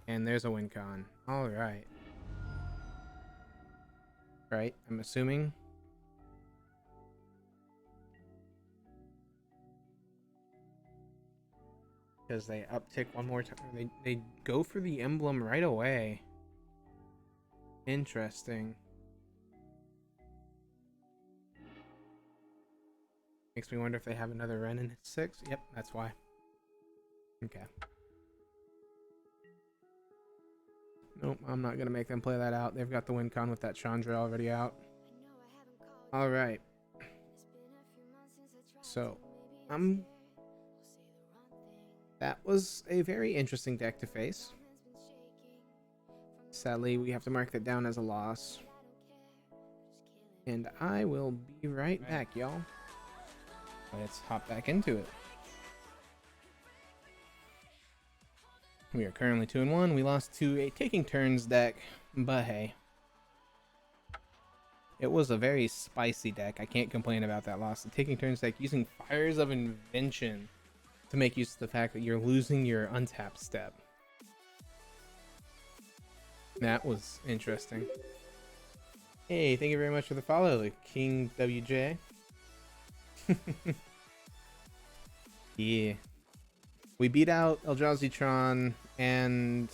And there's a win con. Alright. Right, I'm assuming. Because they uptick one more time. They go for the emblem right away. Interesting. Makes me wonder if they have another Ren in 6. Yep, that's why. Okay. Nope, I'm not gonna make them play that out. They've got the win con with that Chandra already out. Alright. So, that was a very interesting deck to face. Sadly, we have to mark that down as a loss. And I will be right back, y'all. Let's hop back into it. We are currently 2-1. We lost to a Taking Turns deck, but hey. It was a very spicy deck. I can't complain about that loss. The Taking Turns deck using Fires of Invention to make use of the fact that you're losing your untap step. That was interesting. Hey, thank you very much for the follow, King WJ. Yeah. We beat out Eldrazi Tron and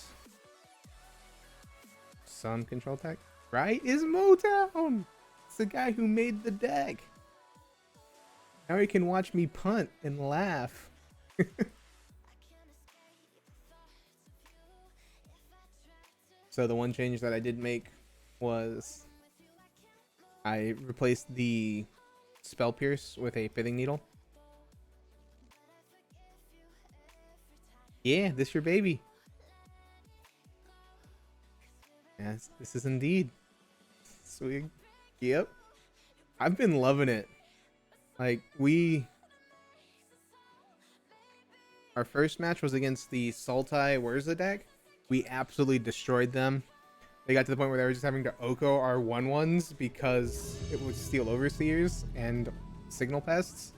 some control tech. Right? Is Motown! It's the guy who made the deck. Now he can watch me punt and laugh. So the one change that I did make was I replaced the Spell Pierce with a Pithing Needle. Yeah, this your baby. Yes, this is indeed. Sweet. Yep. I've been loving it. Like, our first match was against the Sultai Wurza deck. We absolutely destroyed them. They got to the point where they were just having to Oko our 1/1s because it was Steel Overseers and Signal Pests.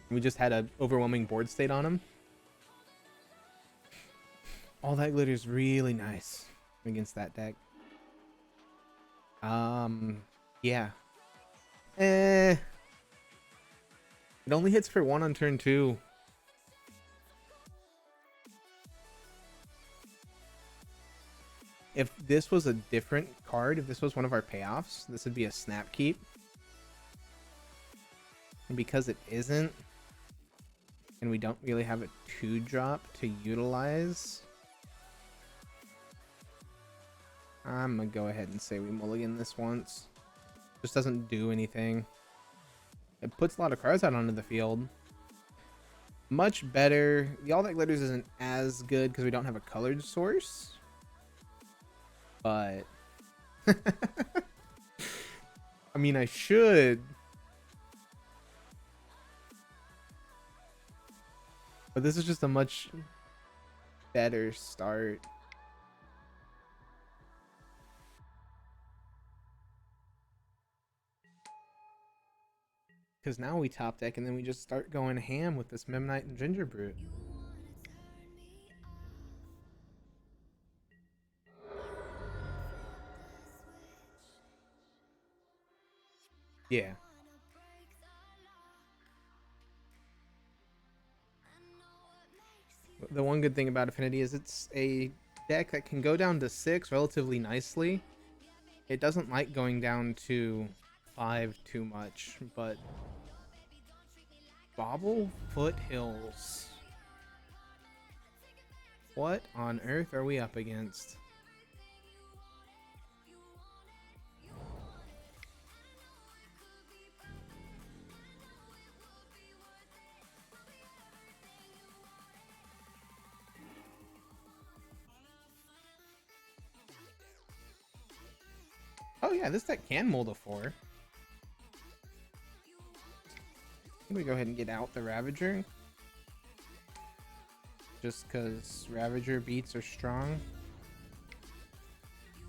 We just had an overwhelming board state on them. All that glitter's really nice against that deck. Yeah. It only hits for 1 on turn 2. If this was a different card, if this was one of our payoffs, this would be a snap keep. And because it isn't, and we don't really have a 2-drop to utilize, I'm gonna go ahead and say we mulligan this once. Just doesn't do anything. It puts a lot of cards out onto the field. Much better. The All That Glitters isn't as good because we don't have a colored source. But I mean, I should. But this is just a much better start. Because now we top deck and then we just start going ham with this Memnite and Ginger Brute. Yeah. The one good thing about Affinity is it's a deck that can go down to 6 relatively nicely. It doesn't like going down to 5 too much, but Bobble Foothills. What on earth are we up against? Oh yeah, this deck can mold a 4. I'm gonna go ahead and get out the Ravager. Just because Ravager beats are strong.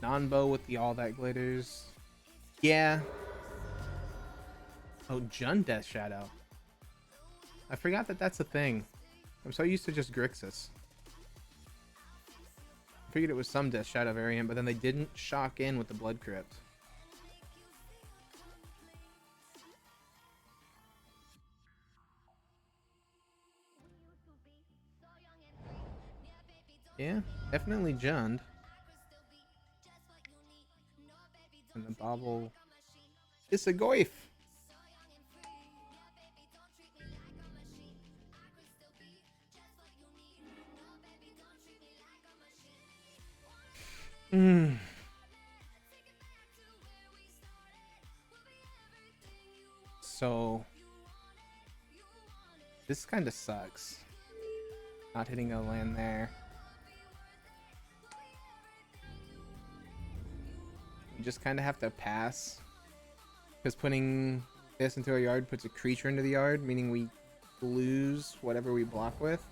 Non-bow with the all that glitters. Yeah. Oh, Jund Death Shadow. I forgot that that's a thing. I'm so used to just Grixis. I figured it was some Death Shadow variant, but then they didn't shock in with the Blood Crypt. Yeah, definitely Jund. And the Bobble is a Goif. So this kind of sucks. Not hitting a land there. You just kind of have to pass. Because putting this into a yard puts a creature into the yard, meaning we lose whatever we block with.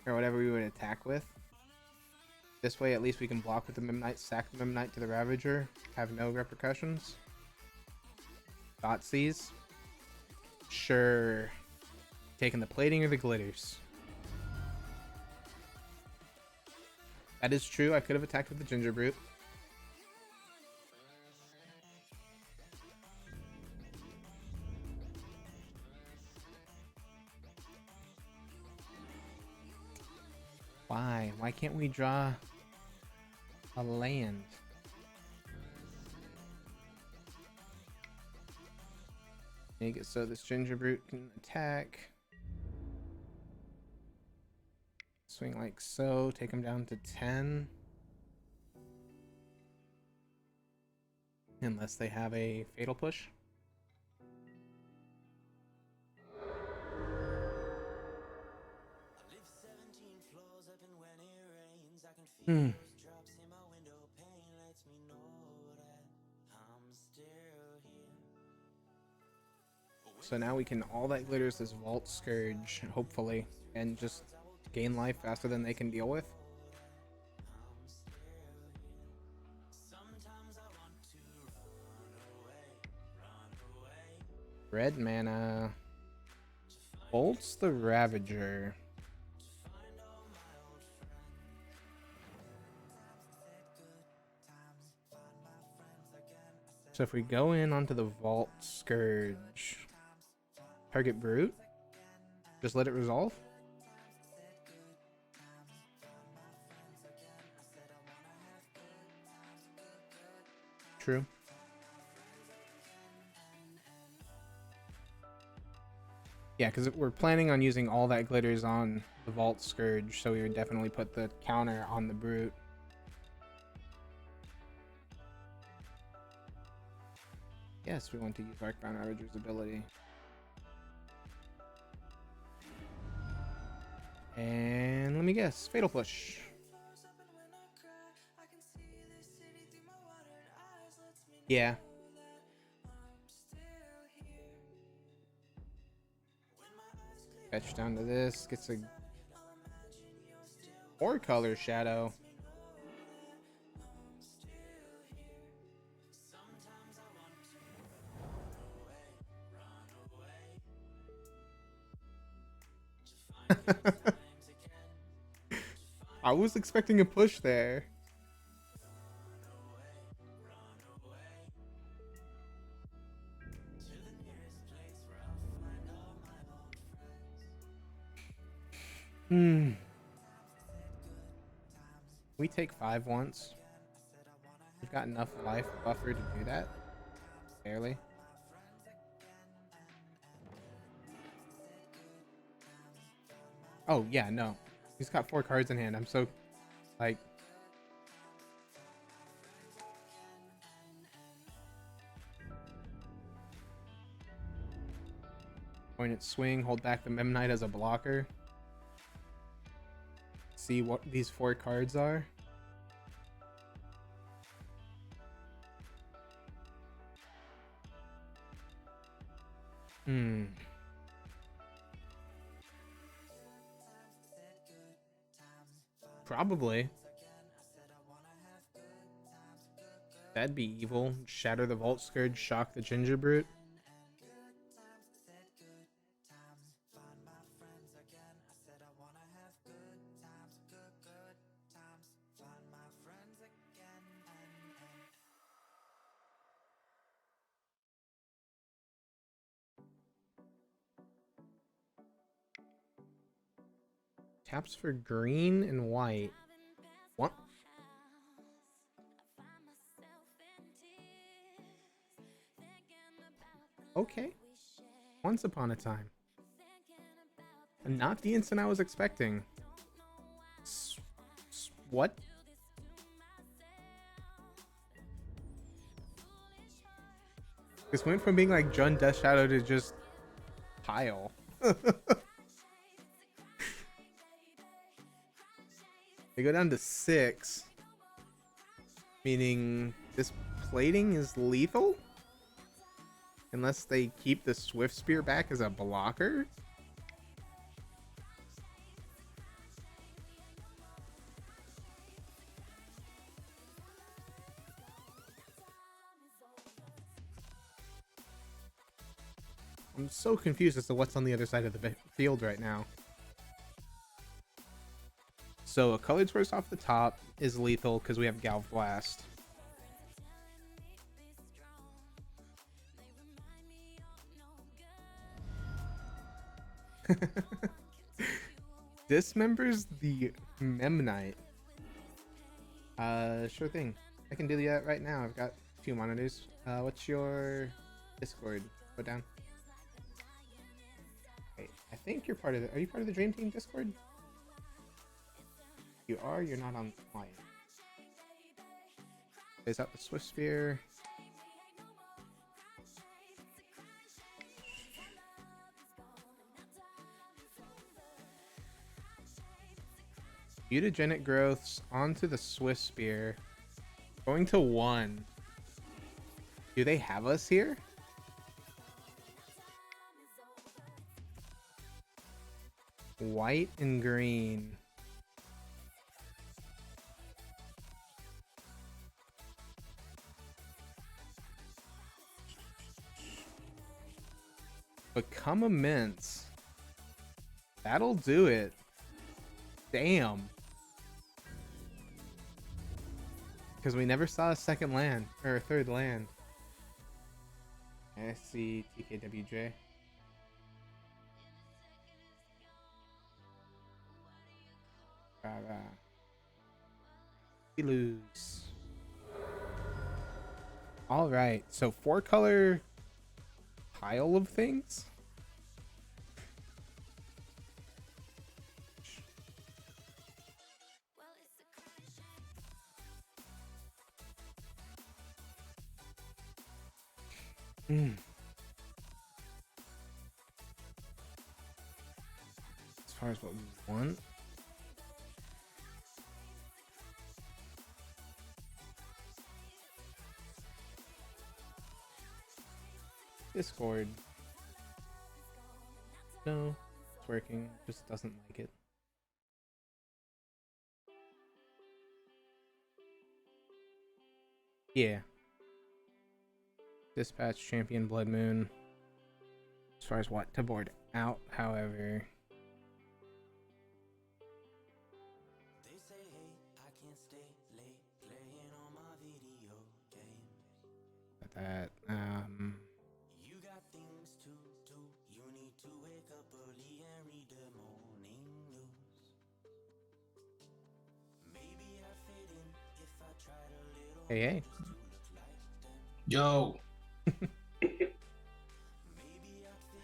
Or whatever we would attack with. This way at least we can block with the Memnite, sack the Memnite to the Ravager, have no repercussions. Thoughtseize. Sure. Taking the plating or the glitters. That is true, I could have attacked with the Ginger Brute. Why? Why can't we draw a land? Make it so this Ginger Brute can attack. Swing like so, take him down to 10. Unless they have a Fatal Push. Hmm. So now we can all that glitters this Vault Scourge, hopefully, and just gain life faster than they can deal with. Red mana. Bolts the Ravager. So if we go in onto the Vault Scourge, target Brute, just let it resolve. True. Yeah, because we're planning on using all that glitters on the Vault Scourge, so we would definitely put the counter on the Brute. Yes, we want to use Arcbound Ravager's ability. And let me guess, Fatal Push. Yeah. Fetch down to this, gets a 4-color Shadow. I was expecting a push there. We take 5 once. We've got enough life buffer to do that. Barely. Oh, yeah, no. He's got 4 cards in hand. I'm so, like... Point at swing, hold back the Memnite as a blocker. See what these 4 cards are. Hmm. Probably. That'd be evil. Shatter the Vault Scourge, shock the Ginger Brute. Taps for green and white. What? Okay. Once upon a time. And not the instant I was expecting. What? This went from being like Jund Death Shadow to just pile. They go down to 6. Meaning this plating is lethal? Unless they keep the Swift Spear back as a blocker? I'm so confused as to what's on the other side of the field right now. So a colored source off the top is lethal because we have Galv Blast. Dismembers the Memnite. Sure thing. I can do that right now. I've got 2 monitors. What's your Discord? Go down. Wait, I think you're part of the. Are you part of the Dream Team Discord? You are. You're not online. Is that the Swift Spear? Mutagenic growths onto the Swift Spear. Going to 1. Do they have us here? White and green. Become immense. That'll do it. Damn. Because we never saw a second land, or a third land. I see TKWJ. We lose. Alright, so 4-color pile of things? As far as what we want. Discord. No, it's working. Just doesn't like it. Yeah. Dispatch Champion Blood Moon. As far as what to board out, however. They say, hey, I can't stay late playing on my video games. That You got things to do. You need to wake up early and read the morning news. Maybe I fit in if I tried a little hey. to look like them. Yo,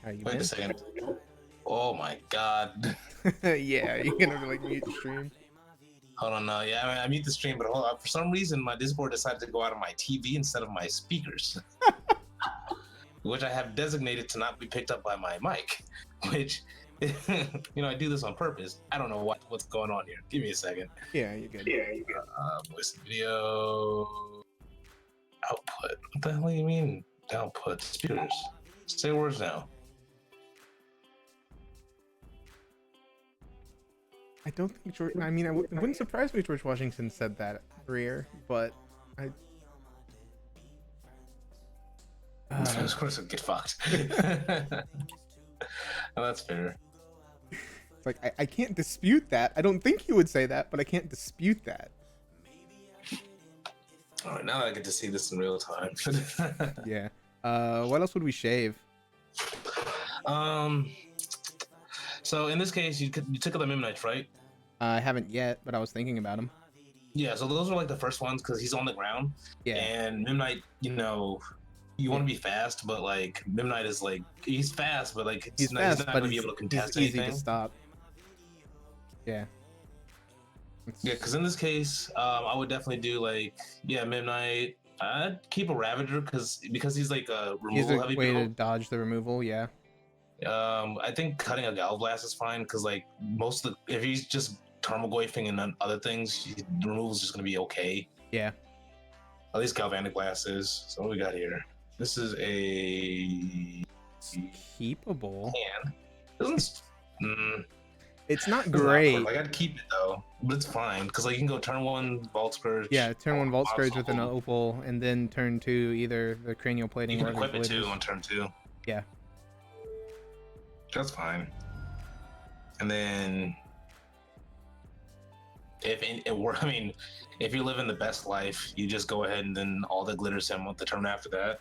How you wait been? a second. Oh my god. Yeah, you're gonna like mute the stream. Hold on, no, yeah, I mute the stream, but hold on. For some reason, my Discord decided to go out of my TV instead of my speakers, which I have designated to not be picked up by my mic. Which, I do this on purpose. I don't know what's going on here. Give me a second. Yeah, you're good. Voice and video output. What the hell do you mean output? Speakers. Say words now. I don't think George. I mean, it wouldn't surprise me if George Washington said that earlier, but I. Of course, it'd get fucked. Well, that's fair. It's like I can't dispute that. I don't think he would say that, but I can't dispute that. All right, now that I get to see this in real time. Yeah. What else would we shave? um. So in this case, you took the Mimnites, right? I haven't yet, but I was thinking about him. Yeah. So those were like the first ones because he's on the ground. Yeah. And Mimnite, you want to be fast, but like Mimnite is like he's fast, but like He's fast, he's not but gonna be able to contest he's easy anything. to stop. Yeah. Yeah, because in this case, I would definitely do like Mimnite. I'd keep a Ravager because he's like a He's removal a heavy way to build. dodge the removal. Yeah. I think cutting a Galblast is fine because like most of the if he's just Tarmogoyfing and then other things, the removal is just gonna be okay. Yeah. At least Galvanic Blast is. So what we got here? This is a It's keepable. can. Doesn't. It's not It's not great. perfect. I gotta keep it though, but it's fine because like you can go turn 1 Vault Scourge. Yeah, turn 1 Vault Scourge with an Obstacle. opal, and then turn 2 either the cranial You plating can or the equip it too glitters. on turn 2. Yeah. That's fine. And then I mean, if you're living the best life, you just go ahead and then all the glitters him with the turn after that.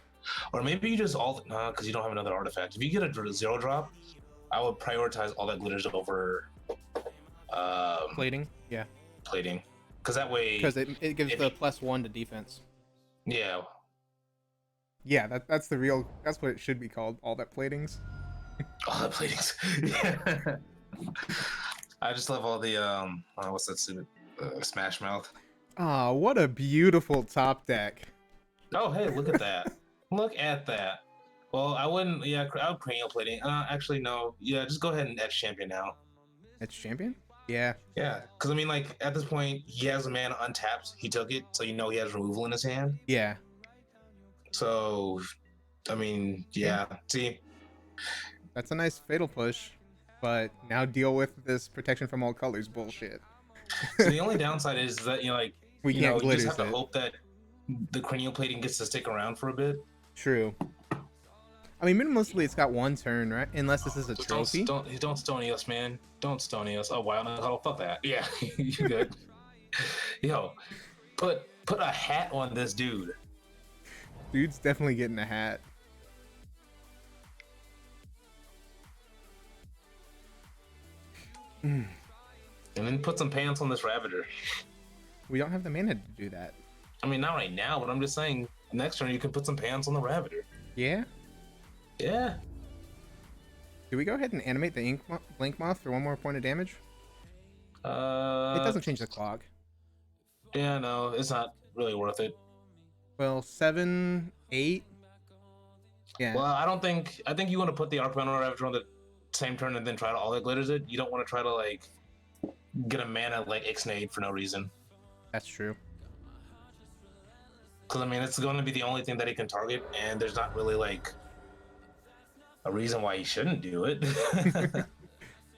Or maybe you just because you don't have another artifact. If you get a 0 drop, I would prioritize all that glitters over Plating. Yeah. plating, because that way, Because it gives the +1 to defense. yeah, Yeah, that's the real. That's what it should be called. All that platings. all the platings. Yeah. I just love all the what's that stupid Smash Mouth. Ah, what a beautiful top deck. Oh, hey, look at that. Look at that. Well, I wouldn't. Yeah, I would cranial plating. Actually, no. Yeah, just go ahead and etch champion now. It's champion. Yeah. Yeah, because I mean, like at this point, he has a mana untapped. He took it, so you know he has removal in his hand. Yeah. So, I mean, yeah. See, That's a nice fatal push, but now deal with this protection from all colors bullshit. so the only downside is that like We you can't know you just glitters have to it. hope that the cranial plating gets to stick around for a bit. True. I mean, minimalistically, it's got 1 turn, right? Unless this is a trophy. Don't stony us, man. Don't stony us. Oh wow, no, fuck that. Yeah, you good. Yo, put a hat on this dude. Dude's definitely getting a hat. And then put some pants on this Ravager. We don't have the mana to do that. I mean, not right now, but I'm just saying, next turn you can put some pants on the Ravager. Yeah? Yeah. Do we go ahead and animate the Blink Moth for 1 more point of damage? It doesn't change the clock. Yeah, no, it's not really worth it. Well, 7, 8. Yeah. Well, I think you want to put the Arcbound Ravager on the same turn and then try to all the glitters it. You don't want to try to like get a mana like Ixnade for no reason. That's true. Because I mean, it's going to be the only thing that he can target, and there's not really like a reason why he shouldn't do it.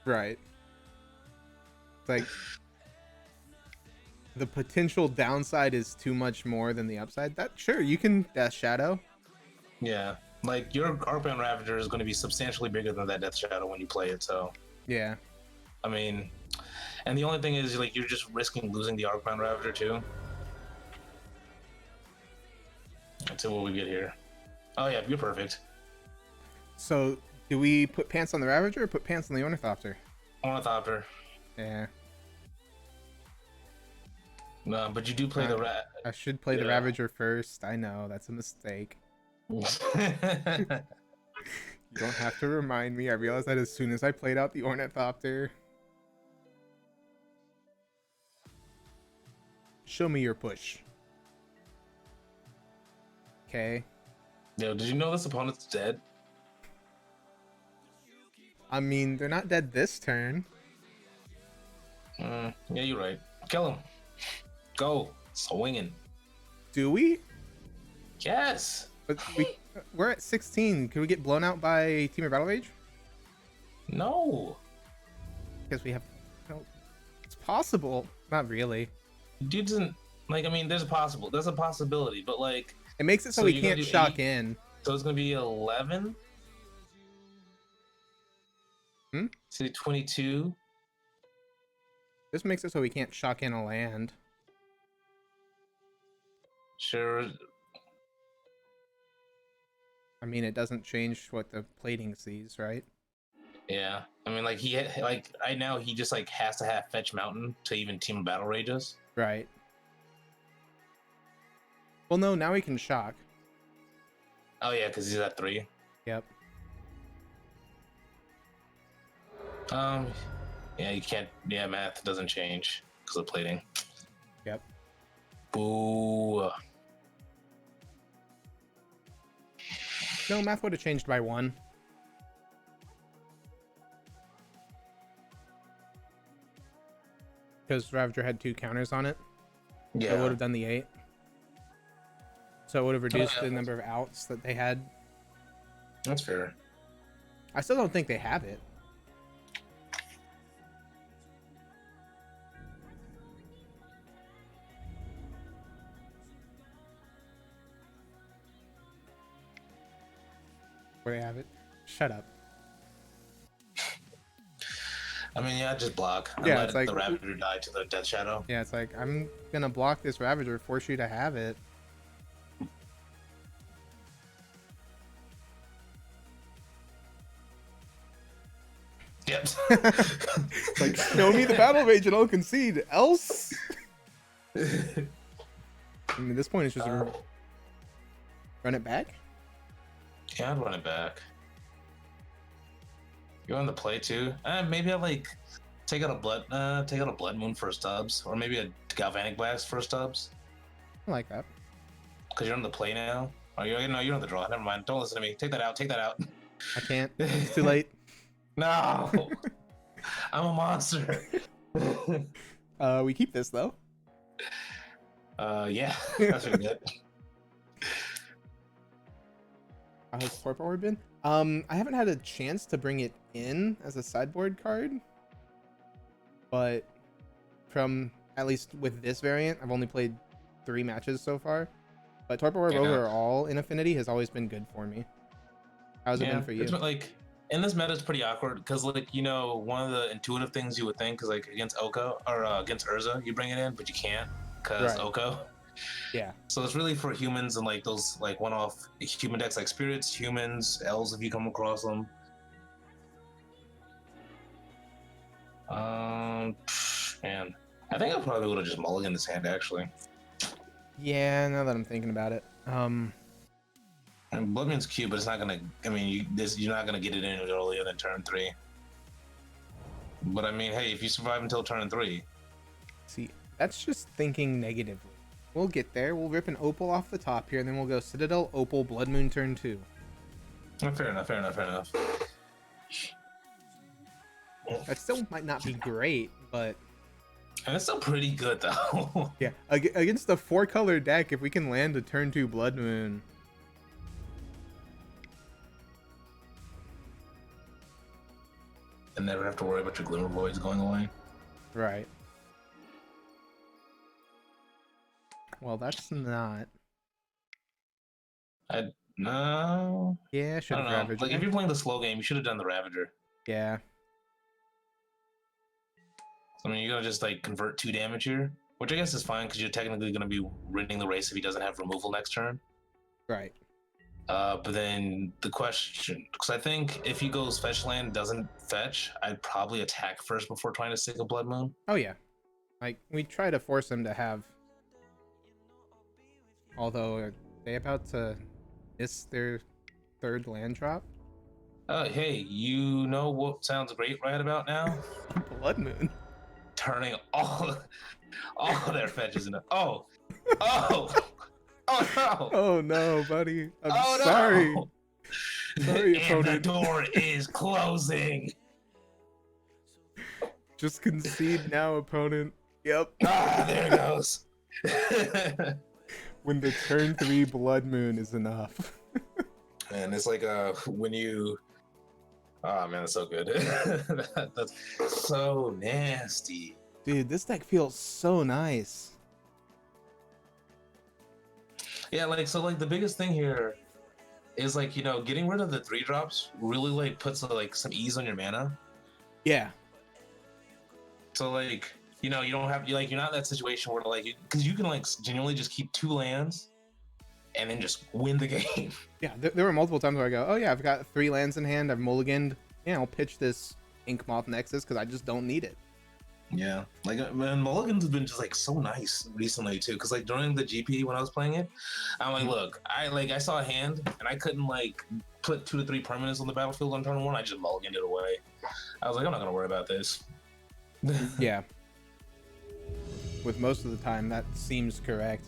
Right. It's like the potential downside is too much more than the upside. That sure you can Death Shadow. Yeah, like your Arcbound Ravager is going to be substantially bigger than that Death Shadow when you play it. So Yeah. I mean, and the only thing is like you're just risking losing the Arcbound Ravager too. Let's see what we get here. Oh yeah, you're perfect. So do we put pants on the Ravager or put pants on the Ornithopter? Ornithopter. Yeah. No, but you do play the I should play the Yeah. Ravager first. I know that's a mistake. You don't have to remind me. I realized that as soon as I played out the Ornithopter. Show me your push. Okay. Yo, did you know this opponent's dead? I mean, they're not dead this turn. Yeah, you're right. Kill him. Go. Swinging. Do we? Yes. But we're at 16. Can we get blown out by Team of Battle Age? No. Because we have. No. possible. Not really. Dude doesn't like. I mean, there's a possibility, but like, It makes it so so we you're gonna can't do shock 8. in. So it's gonna be 11. Hmm? So 22. This makes it so we can't shock in a land. Sure. I mean, it doesn't change what the plating sees, right? Yeah. I mean, like like right now he just like has to have fetch mountain to even team battle rages. Right. Well, no, now we can shock. Oh yeah, because he's at 3. Yep. Yeah, you can't. Yeah, math doesn't change because of plating. Yep. Boo. No, math would have changed by 1. Because Ravager had 2 counters on it. Yeah. So it would have done the 8. So it would have reduced yeah. the number of outs that they had. That's fair. I still don't think they have it. Where they have it. Shut up. I mean, yeah, just block and Yeah, let it's like- the Ravager die to the Death Shadow. Yeah, it's like, I'm gonna block this Ravager, force you to have it. Yep. It's like, show me the battle rage and I'll concede. Else? I mean, at this point, it's just run it back. Yeah, I'd run it back. You want to play too? Maybe I like take out a blood moon for stubs, or maybe a galvanic blast for stubs. I like that. Because you're on the play now. Oh, no, you're on the draw. Never mind. Don't listen to me. Take that out. Take that out. I can't. It's too late. No, I'm a monster. We keep this though. Yeah, that's pretty good. How has Torpor Orb been? I haven't had a chance to bring it in as a sideboard card, but from at least with this variant, I've only played 3 matches so far. But Torpor Orb Yeah. overall in Affinity has always been good for me. How's it Yeah, been for you? it's like in this meta, it's pretty awkward because, like, one of the intuitive things you would think is like against Oko or against Urza, you bring it in, but you can't because Right. Oko. Yeah. So it's really for humans and like those like one-off human decks like spirits, humans, elves if you come across them. Man, I think I probably would have just mulliganed this hand actually. Yeah, now that I'm thinking about it. And Bloodmoon's cute, but it's not gonna. I mean, you're not gonna get it in earlier than turn 3. But I mean, hey, if you survive until turn 3, See, that's just thinking negatively. We'll get there. We'll rip an Opal off the top here, and then we'll go Citadel, Opal, Blood Moon, turn 2. fair enough. Fair enough. Fair enough. That still might not be great, but And it's still pretty good though. yeah, against the 4-color deck, if we can land a turn 2 Blood Moon. And never have to worry about your Glimmer Voids going away. Right. Well, that's not. No. Yeah, I should don't have know. Ravaged. Like, if you're playing the slow game, you should have done the Ravager. Yeah. I mean, you're gonna just like convert 2 damage here, which I guess is fine because you're technically gonna be winning the race if he doesn't have removal next turn. Right. But then the question, because I think if he goes fetch land, doesn't fetch, I'd probably attack first before trying to stick a Blood Moon. Oh yeah. Like, we try to force him to have. Although, are they about to miss their 3rd land drop? Hey, you know what sounds great right about now? Blood Moon. Turning all their fetches into oh no! Oh no, buddy. I'm Oh, no! sorry. Sorry, And the opponent. door is closing. Just concede now, opponent. Yep. There it goes. When the turn 3 Blood Moon is enough. Man, it's like when you. Oh man, that's so good. That's so nasty. Dude, this deck feels so nice. Yeah, like so like the biggest thing here is like, you know, getting rid of the 3 drops really like puts like some ease on your mana. Yeah. So like, you know, you don't have you like you're not in that situation where like because you can like genuinely just keep 2 lands and then just win the game. Yeah, there were multiple times where I go, oh yeah, I've got 3 lands in hand, I've mulliganed. Yeah, I'll pitch this Ink Moth Nexus because I just don't need it. Yeah, like man, Mulligan's been just like so nice recently too. Because like during the GP when I was playing it, I'm like, look, I saw a hand and I couldn't like put 2 to 3 permanents on the battlefield on turn 1. I just mulliganed it away. I was like, I'm not gonna worry about this. Yeah. With most of the time, that seems correct.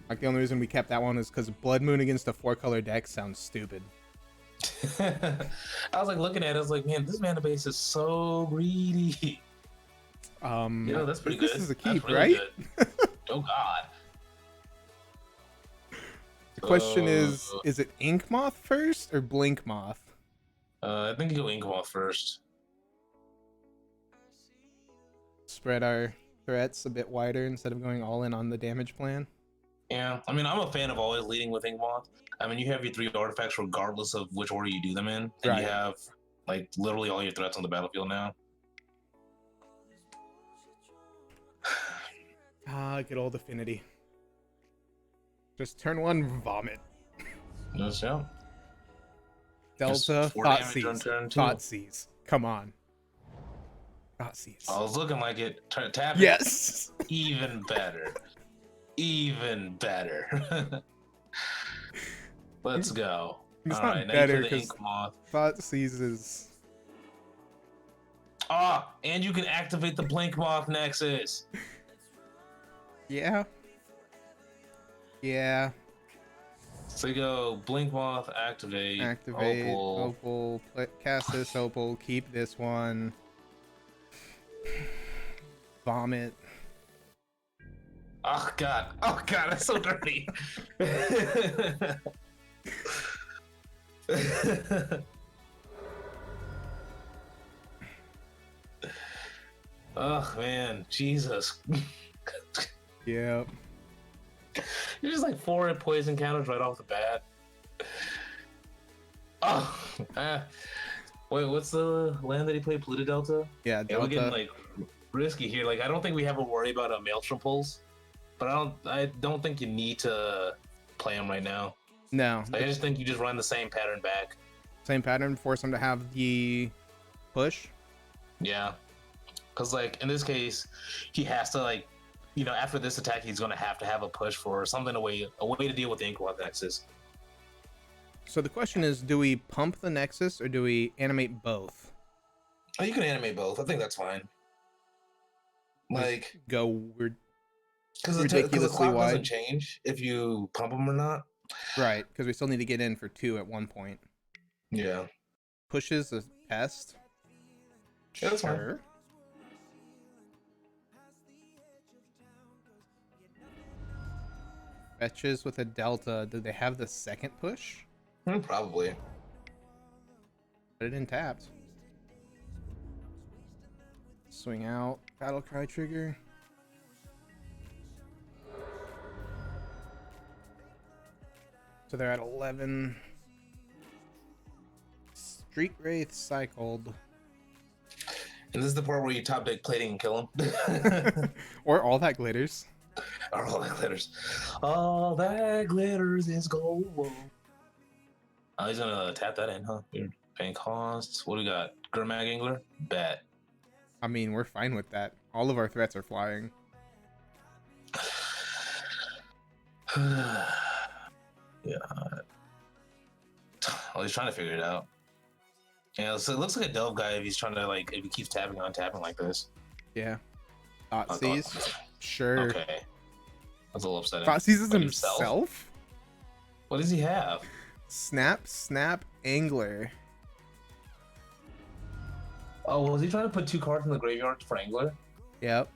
Like the only reason we kept that one is because Blood Moon against a 4-color deck sounds stupid. I was like looking at it, I was like, man, this mana base is so greedy. Yeah, that's pretty good. This is a keep, really right? Oh god. The question is it Ink Moth first or Blink Moth? I think you go Ink Moth first. Spread our threats a bit wider instead of going all in on the damage plan. Yeah, I mean, I'm a fan of always leading with Ink Moth. I mean, you have your 3 artifacts regardless of which order you do them in, and Right. you have like literally all your threats on the battlefield now. Ah, good old Affinity. Just turn 1, vomit. Yes, yeah. Delta, 4 Thought damage on Seize. turn 2. Thought Seize. Come on. Thought Seize. I was looking like it. Tap it. Yes! Even better. Even better. Let's go. It's All not right, now better you play the because Ink Moth. Thought Seize is... Ah, and you can activate the Blink Moth Nexus. Yeah. Yeah. So you go Blink Moth, activate, Activate, Opal. Opal, cast this Opal, keep this one. Vomit. Oh god, that's so dirty. Oh man, Jesus. Yep. You're just like 4 poison counters right off the bat. Oh, wait, what's the land that he played? Pluto Delta? Yeah, Yeah, we're getting Delta. like risky here. Like, I don't think we have a worry about a Maelstrom pulse, but I don't think you need to play him right now. No. Like, I just think you just run the same pattern back. Same pattern, force him to have the push. Yeah, because like in this case, he has to like, you know, after this attack, he's gonna have a push for something a way to deal with the Ink Moth Nexus. So the question is, do we pump the Nexus or do we animate both? Oh, you can animate both. I think that's fine. Like, Go because the ridiculously clock wide. doesn't change if you pump them or not. Right, because we still need to get in for 2 at one point. Yeah. Pushes the pest. Yeah, that's fine. Sure. Fetches with a Delta. Do they have the second push? Probably. Put it in tapped. Swing out. Battle cry trigger. So they're at 11. Street Wraith cycled. And this is the part where you top deck plating and kill him. Or all that glitters. Or all that glitters. All that glitters is gold. Oh, he's gonna tap that in, huh? Weird. Paying costs. What do we got? Gurmag Angler? Bet. I mean, we're fine with that. All of our threats are flying. Yeah. Well, he's trying to figure it out. Yeah, so it looks like a Delve guy if he's trying to like if he keeps tapping on tapping like this. Yeah. Thought I Seize? thought- Sure. Okay. That's a little upsetting. Thought Seizes By himself? What does he have? Snap, Angler. Oh, was he trying to put 2 cards in the graveyard for Angler? Yep.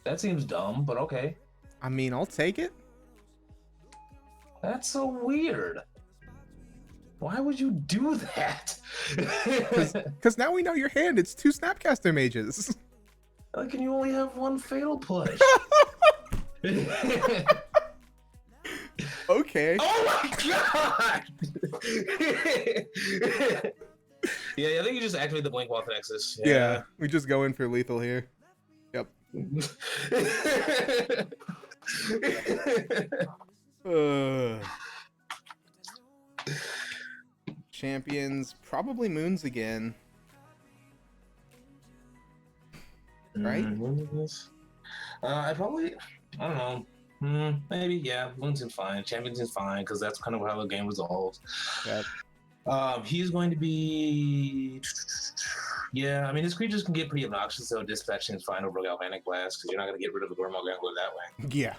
That seems dumb, but okay. I mean, I'll take it. That's so weird. Why would you do that? Because now we know your hand. It's 2 Snapcaster mages. Like, can you only have one fatal push? Okay. Oh my god! Yeah, I think you just activate the blink while Nexus. Yeah, we just go in for lethal here. Yep. Champions, probably Moons again. Right? I don't know. Maybe, yeah. Moon's in fine. Champions is fine because that's kind of how the game resolves. Yep. He's going to be. Yeah, I mean, his creatures can get pretty obnoxious, so dispatching is fine over Galvanic Blast because you're not going to get rid of a Gormal Gangler that way. Yeah.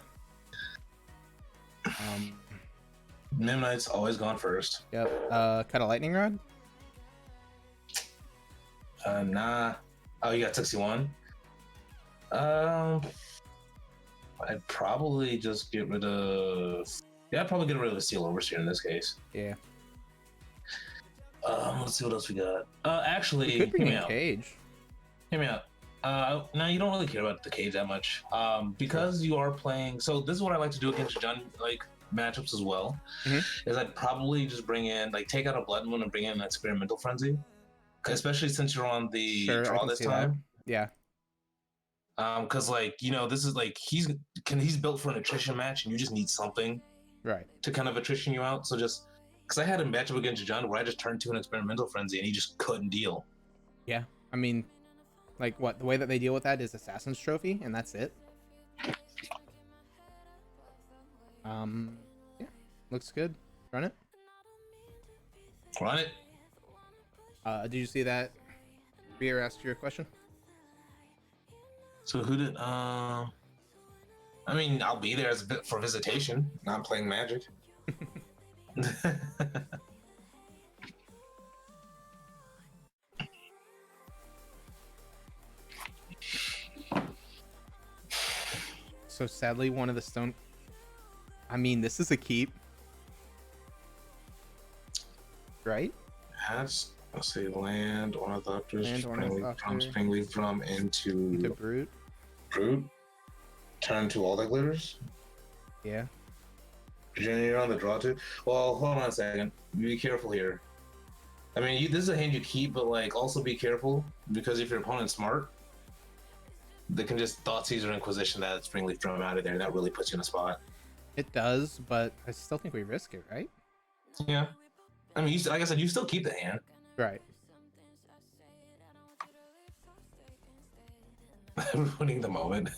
Mim Knight's always gone first. Yep. Cut a lightning rod? Nah. Oh, you got 61? I'd probably just get rid of. Yeah, I'd probably get rid of the Steel Overseer in this case. Yeah. Let's see what else we got. Actually, We could bring hear me in out. Cage. Hear me out. No, you don't really care about the cage that much. Because you are playing. So this is what I like to do against Jun matchups as well. Is I'd probably just bring in take out a Blood Moon and bring in an Experimental Frenzy, especially since you're on the draw this time. Yeah. Because this is he's built for an attrition match, and you just need something Right. to kind of attrition you out. So just because I had a matchup against Jun where I just turned to an Experimental Frenzy and he just couldn't deal. Yeah. I mean, the way that they deal with that is Assassin's Trophy, and that's it. Yeah, looks good. Run it. Run it. Did you see that? Beer asked your question. So who did? I mean, I'll be there as a bit for visitation. Not playing Magic. So sadly, one of the stone. I mean, this is a keep, right? Let's see, land Ornithopters, Land Ornithopter. Springleaf Drum into Brute. Brute. Turn to all the glitters. Yeah. You're on the draw too. Well, hold on a second. Be careful here. I mean, this is a hand you keep, but also be careful because if your opponent's smart, they can just Thoughtseize or Inquisition that Springleaf Drum out of there, and that really puts you in a spot. It does, but I still think we risk it, right? Yeah. I mean, like I said, you still keep the hand. Right. Ruining the moment.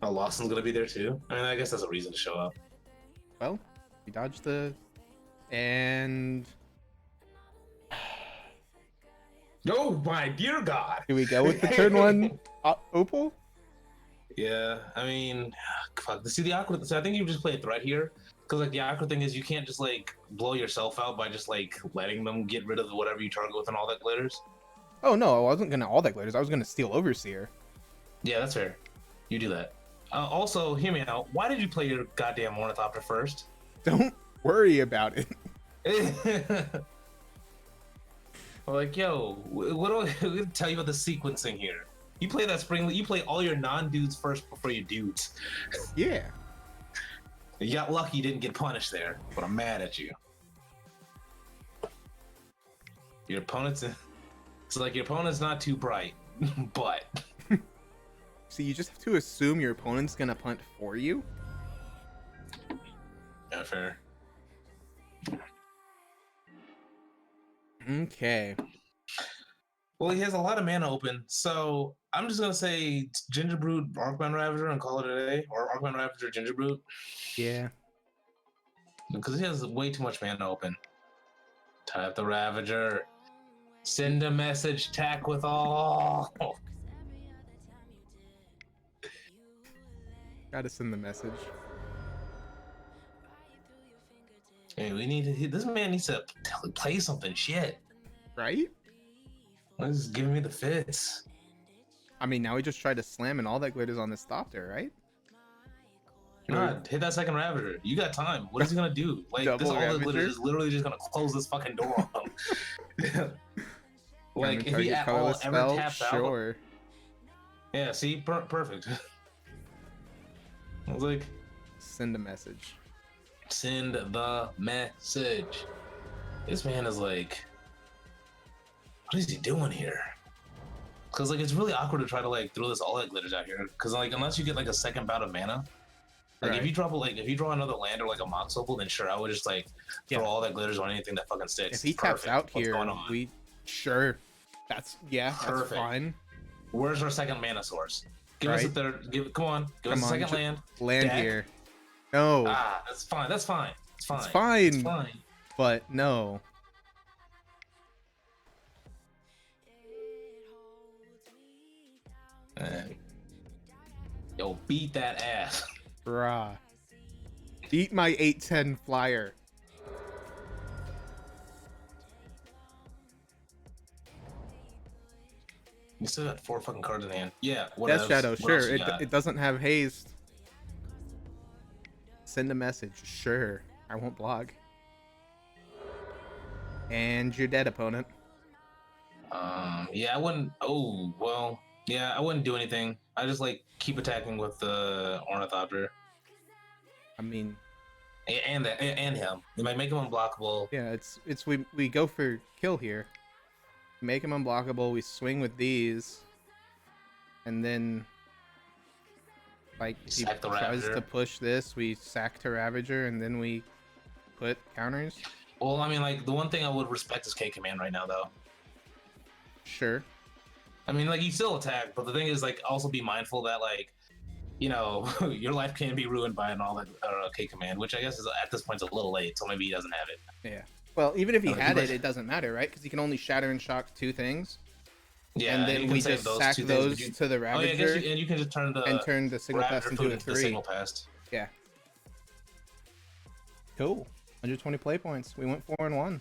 Oh, Lawson's gonna be there too. I mean, I guess that's a reason to show up. Well, we dodged the... And... Oh my dear God! Do we go with the turn one Opal? Yeah, I mean, fuck. See the awkward. So I think you just play a threat here, because the awkward thing is you can't just blow yourself out by just letting them get rid of whatever you target with and all that glitters. Oh no, I wasn't gonna all that glitters. I was gonna steal Overseer. Yeah, that's fair. You do that. Also, hear me out. Why did you play your goddamn Ornithopter first? Don't worry about it. Yo, what do I tell you about the sequencing here? You play that you play all your non-dudes first before your dudes. Yeah. You got lucky you didn't get punished there, but I'm mad at you. Your opponent's your opponent's not too bright, but So you just have to assume your opponent's gonna punt for you? yeah, fair. Okay. Well, he has a lot of mana open, so I'm just gonna say Gingerbrute, Arcman Ravager, and call it a day, or Arcman Ravager, Gingerbrute, Yeah. because he has way too much mana open. Type the Ravager, send a message, tack with all. Gotta send the message. Hey, this man needs to play something shit. Right? This is giving me the fits. I mean, now we just tried to slam and all that glitters on this Thopter, right? God, hit that second Ravager. You got time. What is he gonna do? Double all the glitter Ravager? is literally just gonna close this fucking door on him. Like Counter if he target at all colorless ever spell, taps out. sure. Yeah, see, perfect. I was like, Send a message. send the message. This man is like, what is he doing here? Because like it's really awkward to try to like throw this all at glitters out here. Because like unless you get like a second bout of mana, like Right. if you drop like if you draw another land or like a mox opal, then sure I would just like throw all that glitters on anything that fucking sticks. If he taps Perfect. out What's here, going on? we sure. That's Perfect. that's fine. Where's our second mana source? Give us a Right. third. Come on. Give us Come a on, second land. Land Deck. here. No, Ah, that's fine. That's fine. It's fine. it's fine. It's fine. But no. Man. Yo, beat that ass. Bruh. Eat my 8/10 flyer. You still got 4 fucking cards in hand. Yeah. What Death else? Shadow, What sure. else you got? It doesn't have haste. Send a message, sure. I won't block. And you're dead, opponent. Yeah, I wouldn't. Oh, well. Yeah, I wouldn't do anything. I just like keep attacking with the Ornithopter I mean, and him. You might make him unblockable. yeah, we go for kill here. Make him unblockable, we swing with these. And then like if he Sack the tries Ravager. to push this, we sack to Ravager and then we put counters. Well, I mean, like the one thing I would respect is K Command right now, though. Sure. I mean, like you still attack, but the thing is, like, also be mindful that, like, you know, your life can be ruined by an all that K Command, which I guess is at this point is a little late, so maybe he doesn't have it. Yeah. Well, even if he He had might- it, it doesn't matter, right? Because he can only shatter and shock 2 things. Yeah, And then you we can save just those sack 2 things, those but you- to the Oh yeah, I Ravager guess and you can just turn the and turn the signal Ravager pest into a food 3. the signal pest. Yeah. Cool. 120 play points. We went 4-1.